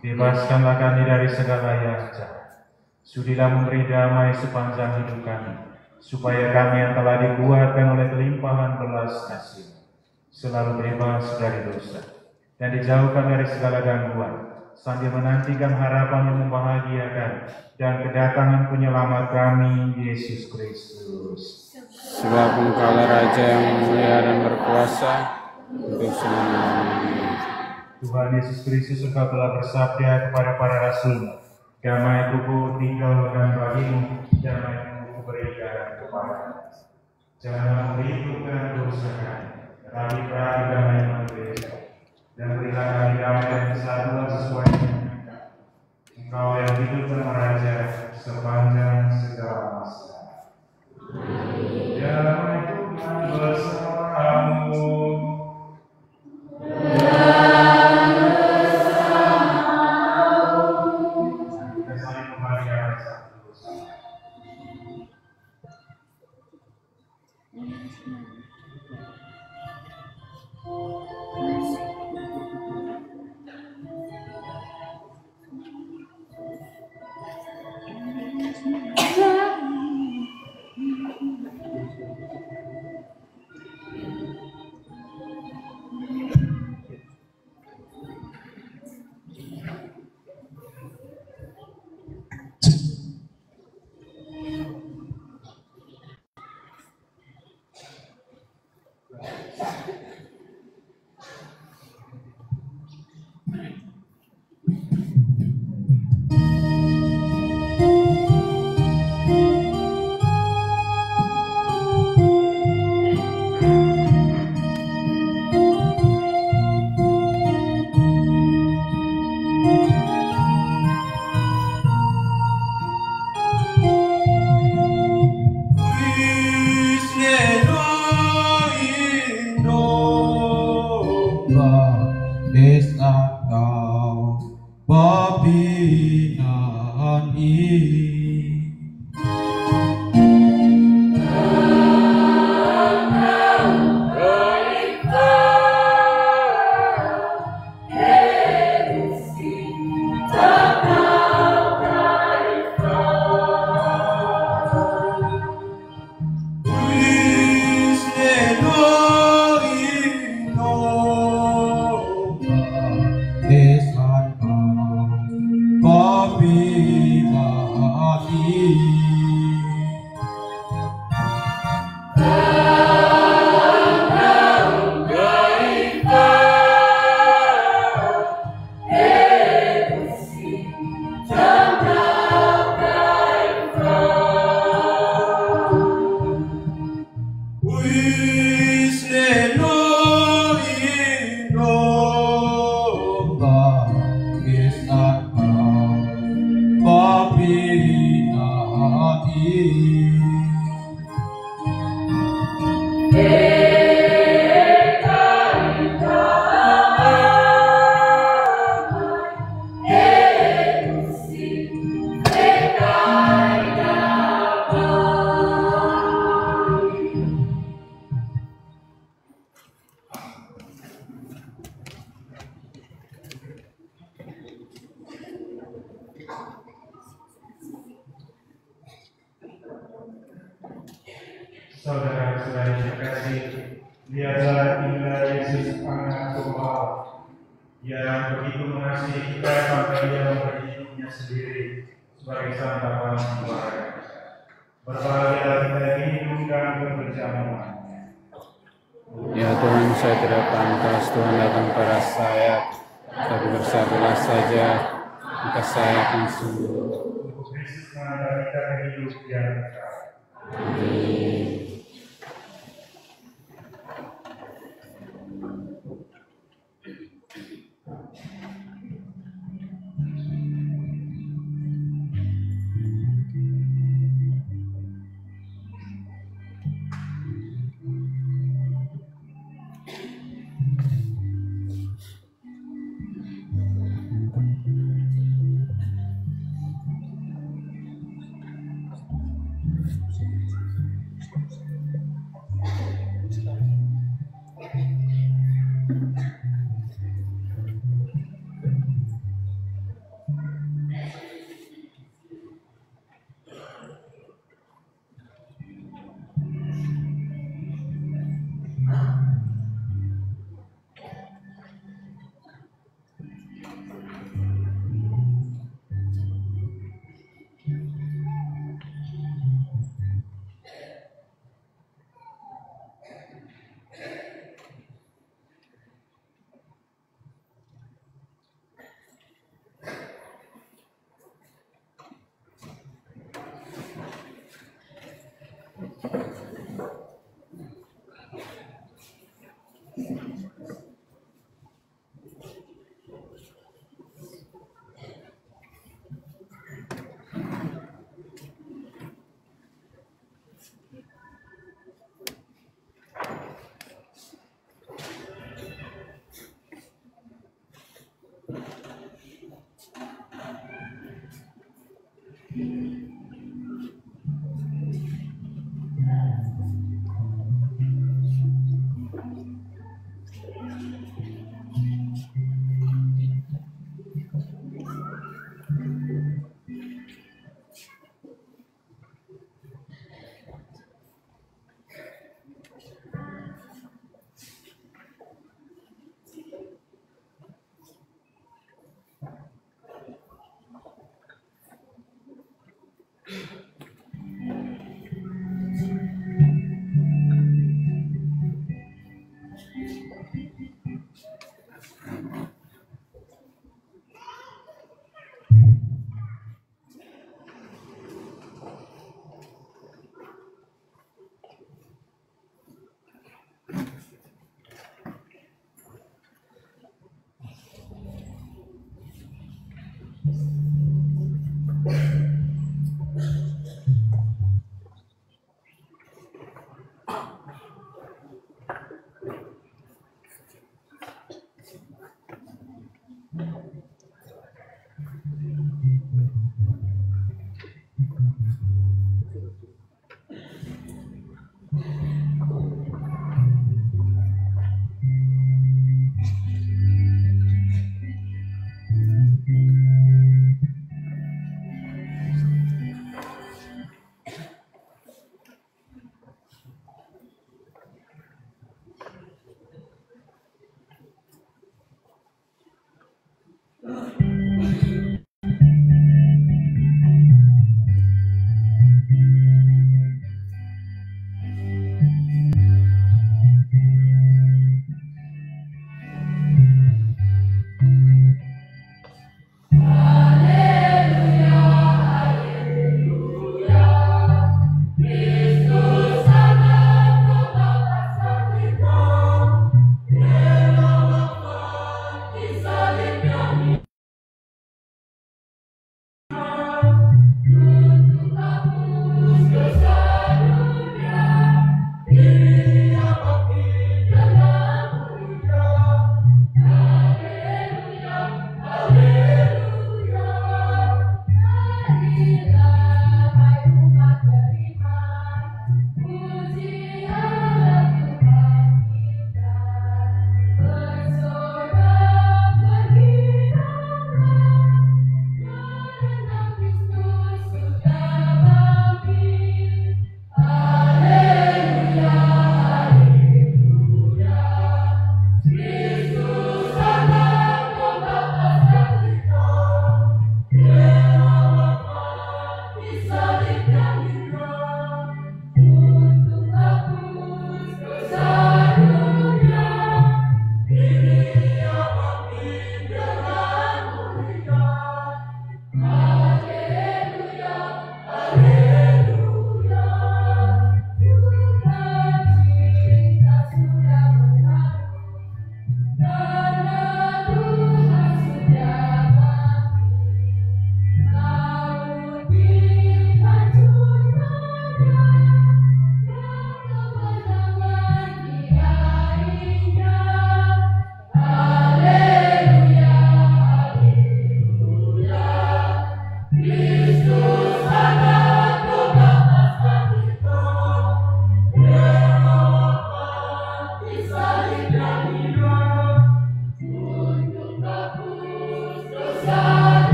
Bebaskanlah kami dari segala yang jahat. Sudilah memberi damai sepanjang hidup kami, supaya kami yang telah dikuatkan oleh kelimpahan belas kasih selalu bebas dari dosa dan dijauhkan dari segala gangguan, sambil menantikan harapan yang membahagiakan dan kedatangan penyelamat kami, Yesus Kristus. Sebab Engkaulah Raja yang mulia dan berkuasa untuk selamanya. Tuhan Yesus Kristus, Engkau telah bersabda kepada para rasul, damai ku tinggalkan bagimu, damai ku berikan kepadamu. Jangan memperhitungkan dosa kami, tetapi beri damai yang berbeda, dan berilah kami damai dan kesatuan sesuai dengan Engkau yang hidup dan meraja sepanjang segala masa. Damai Tuhan bersamamu. Saudara-saudari terkasih, lihatlah inilah Yesus Anak Tuhan yang begitu mengasihi kita sampai Dia memberi hidupnya sendiri sebagai santapan keluarga. Berbahagialah kita hidup dan berjamaah. Ya Tuhan, saya tidak pantas Tuhan datang kepada saya, tapi bersabdalah saja, maka saya akan sembuh. Untuk Kristus mengantar kita ke hidup yang kekal. Amin.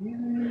Say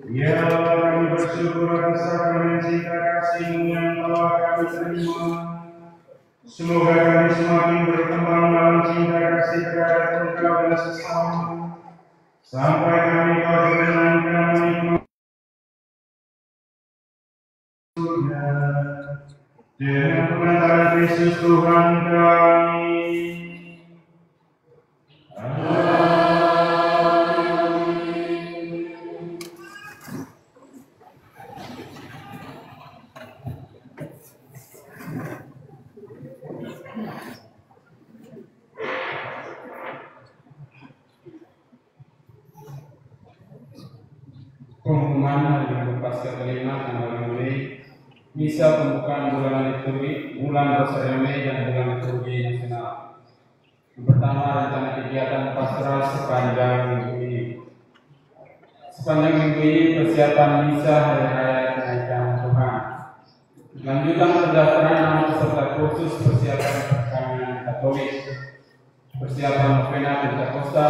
Ya Allah, kami bersyukur atas sakramen cinta kasih-Mu yang telah kami terima. Semoga kami semakin berkembang dalam cinta kasih terhadap Engkau dan sesama, sampai kami berkenan menikmati surga dengan pengantaran Kristus Tuhan kami. Pengumuman hari Minggu Paskah kelima tanggal 5 Mei, misa pembukaan bulan liturgi, bulan Rosario Mei dan bulan liturgi nasional. Yang pertama, rencana kegiatan pastoral sepanjang minggu ini. Sepanjang minggu ini persiapan misa hari raya kenaikan Tuhan. Lanjutan pendaftaran nama peserta kursus persiapan perkawinan Katolik, persiapan novena Pentakosta,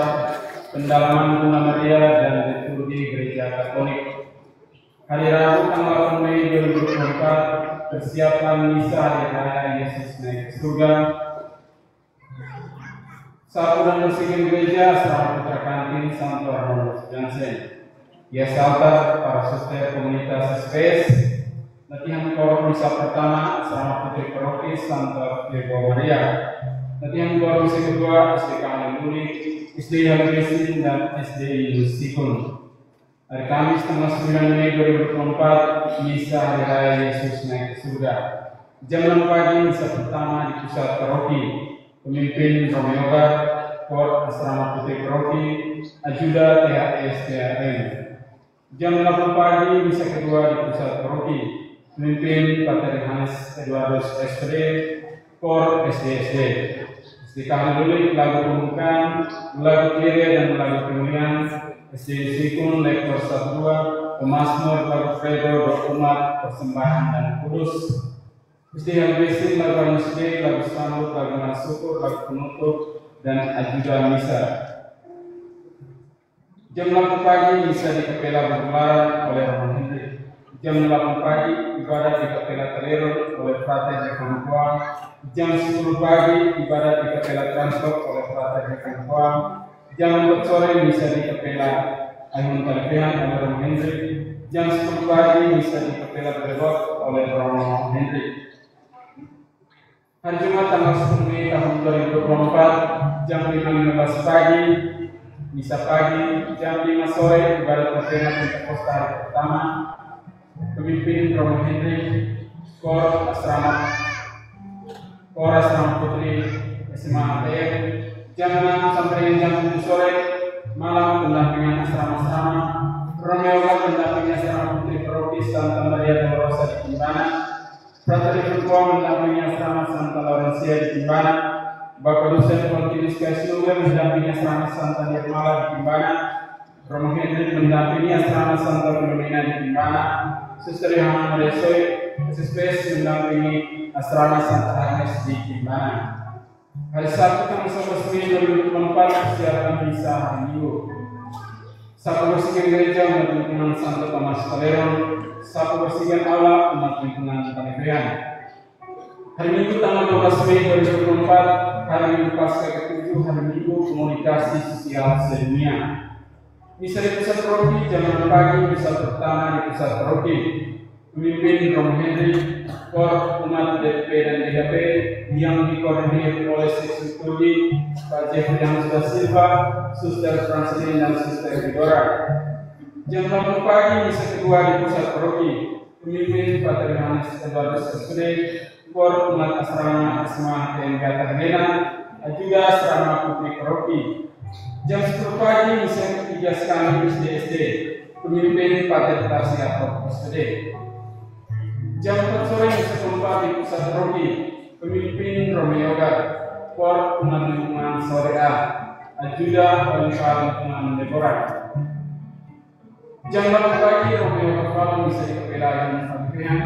pendalaman Bunda Maria dan liturgi Gereja Katolik. Hari Rabu tanggal 8 Mei 2024, persiapan misa hari raya Yesus naik ke surga. Sapu dan bersihkan gereja Asrama Putra Kantin Santo Arnold Jansen. Yes altar para suster komunitas SPS. Latihan kor misa pertama Asrama Putri Paroki Santo Virgo Maria. Latihan kor misa kedua SD Kamiluli, SD Halibesin dan SD Yusikun. Hari Kamis tanggal 9 Mei 2024, misa hari raya Yesus naik ke surga. Jam 6 pagi misa pertama di pusat paroki. Pemimpin Romeoga, Kor Asrama Putri Paroki, Ajuda THS THM. Jam 8 pagi misa kedua di pusat paroki. Pemimpin Pater Yohanes Eduardus SPD, Kor SDSD. Sedikah dulu lagu pembukaan, lagu kiri dan lagu pemulihan, SD Sikun, Lektor 12, Pemasmur, lagu Fredo, Doa Umat, Persembahan dan Kudus. SD Halibesin, lagu Anusde, lagu Sambut, lagu Syukur, lagu Penutup, dan Ajuda Misa. Jam 8 pagi misa di Kapela Bergelaran oleh Roman Hendrik. Jam 8 pagi ibadah di Kapela Telero oleh Frater Jekon Kuang. Jam 10 pagi ibadah di Kapela Transport oleh Frater Jekon Kuang. Jam 4 sore misa di Kapela Ayun Talepehan oleh Roman Hendrik. Jam 10 pagi misa di Kapela Berebot oleh Roman Hendrik. Hari Jumat tanggal 10 Mei tahun 2024, jam 5.15 pagi, misa pagi, jam 5 sore, ibadah novena Pentakosta hari pertama. Pemimpin Roman Hendrik, Kor Asrama Putri SMA ATM. Jam 6 sampai jam 7 sore, malam pendampingan asrama-asrama. Romeoga mendampingi asrama Putri Paroki Santa Maria Dolorosa di Timbana. Frater Jekon mendampingi asrama Santa Laurencia di Timbana. Bapak dosen Kontinus Kaisulga mendampingi asrama Santa Nirmala di Timbana. Romo Hendrik mendampingi asrama Santa Filomena di Timbana. Suster Yohana Maria Soy SSPS mendampingi asrama Santa Agnes di Timbana. Hari Sabtu tanggal 11 Mei 2024, persiapan misa hari Minggu. Sapu bersihkan gereja umat lingkungan Santo Thomas Kaleron. Sapu bersihkan aula umat lingkungan Kanepean. Hari Minggu tanggal 12 Mei 2024, hari Minggu Paskah ke-7, hari Minggu komunikasi sosial sedunia. Misa di pusat paroki jam 6 pagi, misa pertama di pusat paroki. Pemimpin Romo Hendrik, Kor Umat DP dan DKP yang dikoordinir oleh Seksutuli Pak Jeffrey da Silva, Suster Francelin dan Suster Gidora. Jam 8 pagi misa kedua di pusat paroki. Pemimpin Pater Yohanes Eduardus SPD, Kor Umat Asrama Asma TNK Terdena, juga Asrama Putri Paroki. Jam 10 pagi misa ketiga sekaligus DSD. Pemimpin Pater Tarsia Prof SPD. Jam 4 sore misa keempat di pusat paroki. Pemimpin Romeoga, Kor Umat Lingkungan Sore A, Ajuda Olivia Lingkungan Deborah. Jam 8 pagi Romeoga Falu misa di Kapela Ayun Talepehan.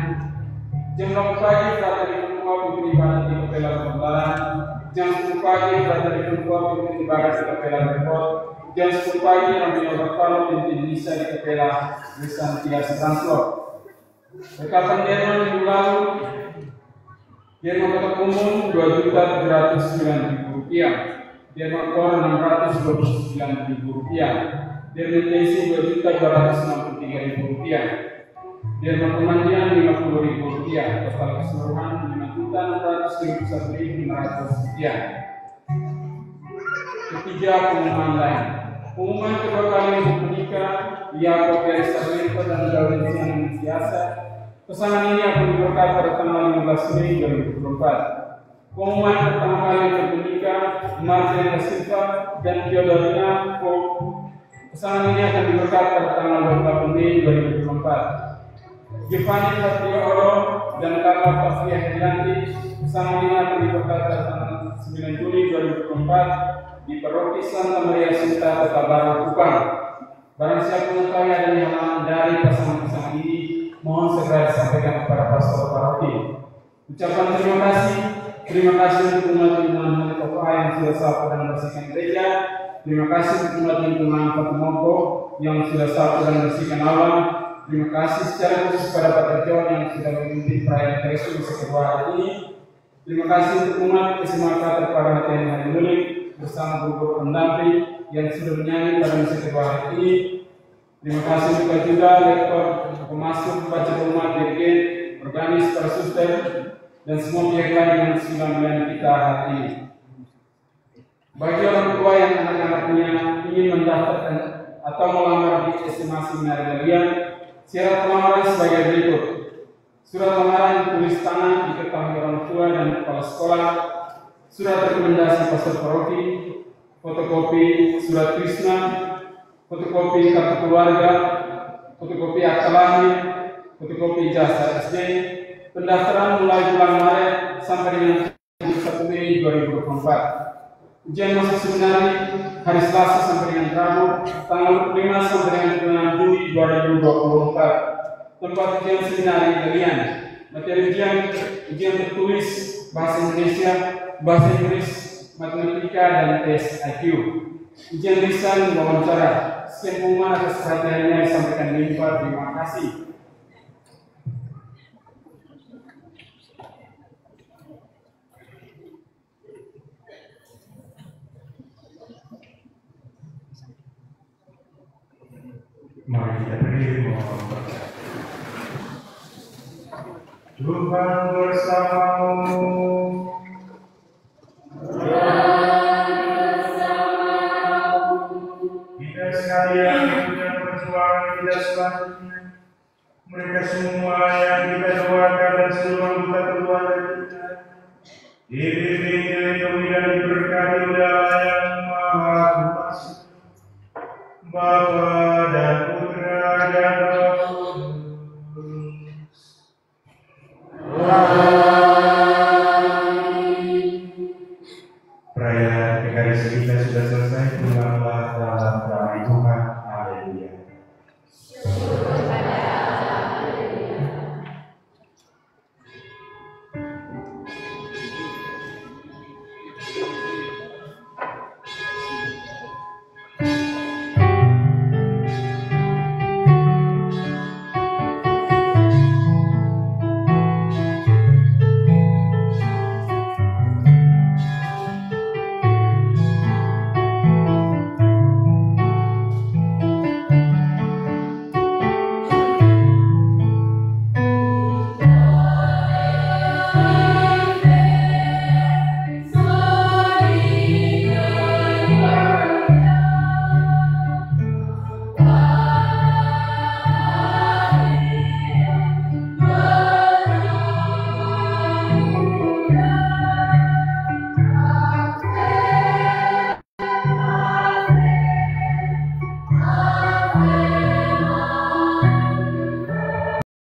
Jam 8 pagi Frater Jekon Kuang pimpin ibadah di Kapela Bergelaran. Jam 10 pagi Frater Jekon Kuang pimpin ibadah di Kapela Berebot. Jam 10 pagi Romeo bertolak di Indonesia di Kepala Lisan Tias Transport. Rekatan Jerman minggu lalu, Jerman Kota Umum Rp2.709.000, Jerman Core Rp629.000, Jerman TC Rp2.263.000, Jerman Pemandian Rp50.000, total keseluruhan Rp5.631.500. Ketiga, pengumuman lain. Pengumuman kedua kali untuk menikah, Yaakob dari Sarlito dan Laurencia Nantiasa. Pesanan ini akan diberkat pada tanggal 15 Mei 2024. Pengumuman pertama kali untuk menikah, Martin da Silva dan Theodorina Ko. Pesanan ini akan diberkat pada tanggal 28 Mei 2024. Giovanni Patrio Oro dan Carla Pavia Herianti. Pesanan ini akan diberkat pada tanggal 9 Juli 2024 di Paroki Santa Maria Sinta, Kota Baru, Kupang. Barang siapa mengetahui adanya halaman dari pasangan-pasangan ini, mohon segera disampaikan kepada pastor paroki. Ucapan terima kasih untuk umat lingkungan Hati Tokoa yang sudah sabar dan bersihkan gereja. Terima kasih untuk umat lingkungan Fatimoko yang sudah sabar dan bersihkan alam. Terima kasih secara khusus kepada Pater John yang sudah memimpin perayaan Kristus kedua hari ini. Terima kasih untuk umat SMA kepada hati yang hari ini bersama guru pendamping yang sudah menyanyi pada misa kedua hari ini. Terima kasih juga lektor, pemasuk, baca rumah, dirgen, organis, para suster, dan semua pihak lain yang sudah melayani kita hari ini. Bagi orang tua yang anak-anaknya ingin mendaftarkan atau melamar di SMA Seminari Galian, syarat lamaran sebagai berikut. Surat lamaran tulis tangan diketahui orang tua dan kepala sekolah, surat rekomendasi pastor paroki, fotokopi surat Krishna, fotokopi kartu keluarga, fotokopi akta lahir, fotokopi ijazah SD. Pendaftaran mulai bulan Maret sampai dengan 1 Mei 2024. Ujian masuk seminari hari Selasa sampai dengan Rabu, tanggal 5 sampai dengan 6 Juli 2024. Tempat ujian seminari Galian. Materi ujian tertulis bahasa Indonesia, bahasa Inggris, matematika, dan tes IQ. Ujian lisan wawancara. Sekian pengumuman atas perhatiannya disampaikan Minfa. Terima kasih. Mari kita berdiri mohon berkat. Tuhan bersamamu. Kita sekalian yang punya perjuangan kita selanjutnya, mereka semua yang kita doakan dan seluruh anggota keluarga kita, dilindungi dan diberkati oleh Allah yang Maha Kuasa, Bapa dan Putra dan Roh Kudus.